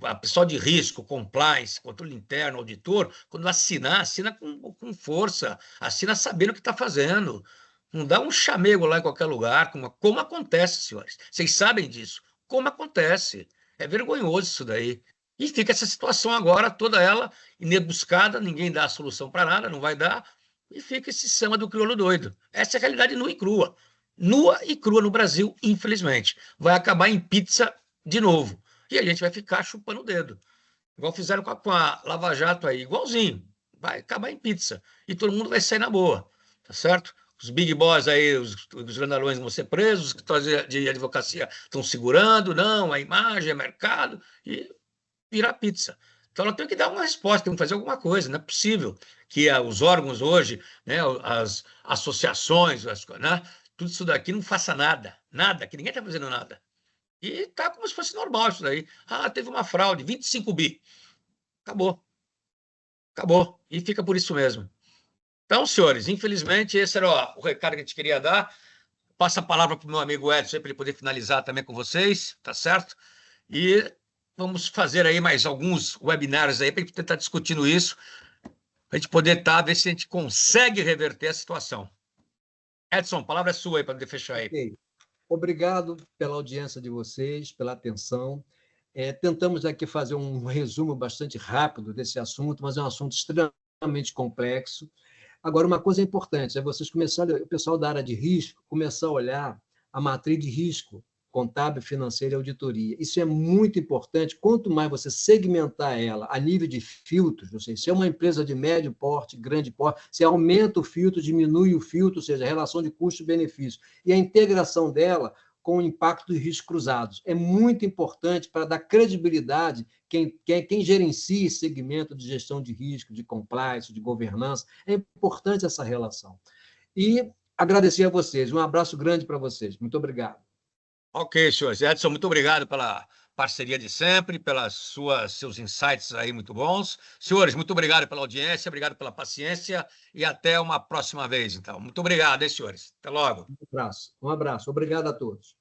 a pessoal de risco, compliance, controle interno, auditor, quando assinar, assina com força, assina sabendo o que está fazendo. Não dá um chamego lá em qualquer lugar, como acontece, senhores. Vocês sabem disso. Como acontece. É vergonhoso isso daí. E fica essa situação agora, toda ela inebuscada, ninguém dá a solução para nada, não vai dar, e fica esse samba do crioulo doido. Essa é a realidade nua e crua. Nua e crua no Brasil, infelizmente. Vai acabar em pizza de novo. E a gente vai ficar chupando o dedo. Igual fizeram com a Lava Jato aí, igualzinho. Vai acabar em pizza. E todo mundo vai sair na boa, tá certo? Os big boys aí, os grandalhões vão ser presos, os que de advocacia estão segurando, não, a imagem, é mercado, e virar pizza. Então, ela tem que dar uma resposta, tem que fazer alguma coisa. Não é possível que os órgãos hoje, né, as associações, né, tudo isso daqui não faça nada. Nada, que ninguém está fazendo nada. E está como se fosse normal isso daí. Ah, teve uma fraude, 25 bi. Acabou. Acabou. E fica por isso mesmo. Então, senhores, infelizmente, esse era o recado que a gente queria dar. Passa a palavra para o meu amigo Edson, para ele poder finalizar também com vocês, tá certo? E vamos fazer aí mais alguns webinars aí para a gente tentar discutindo isso, para a gente poder ver se a gente consegue reverter a situação. Edson, a palavra é sua aí para poder fechar aí. Ok. Obrigado pela audiência de vocês, pela atenção. Tentamos aqui fazer um resumo bastante rápido desse assunto, mas é um assunto extremamente complexo. Agora, uma coisa importante é vocês começarem, o pessoal da área de risco, começar a olhar a matriz de risco contábil, financeira e auditoria. Isso é muito importante. Quanto mais você segmentar ela a nível de filtros, ou seja, se é uma empresa de médio porte, grande porte, você aumenta o filtro, diminui o filtro, ou seja, a relação de custo-benefício. E a integração dela com o impacto de riscos cruzados. É muito importante para dar credibilidade quem gerencia esse segmento de gestão de risco, de compliance, de governança. É importante essa relação. E agradecer a vocês. Um abraço grande para vocês. Muito obrigado. Ok, senhores. Edson, muito obrigado pela parceria de sempre, pelas seus insights aí muito bons. Senhores, muito obrigado pela audiência, obrigado pela paciência e até uma próxima vez, então. Muito obrigado, hein, senhores. Até logo. Um abraço. Um abraço. Obrigado a todos.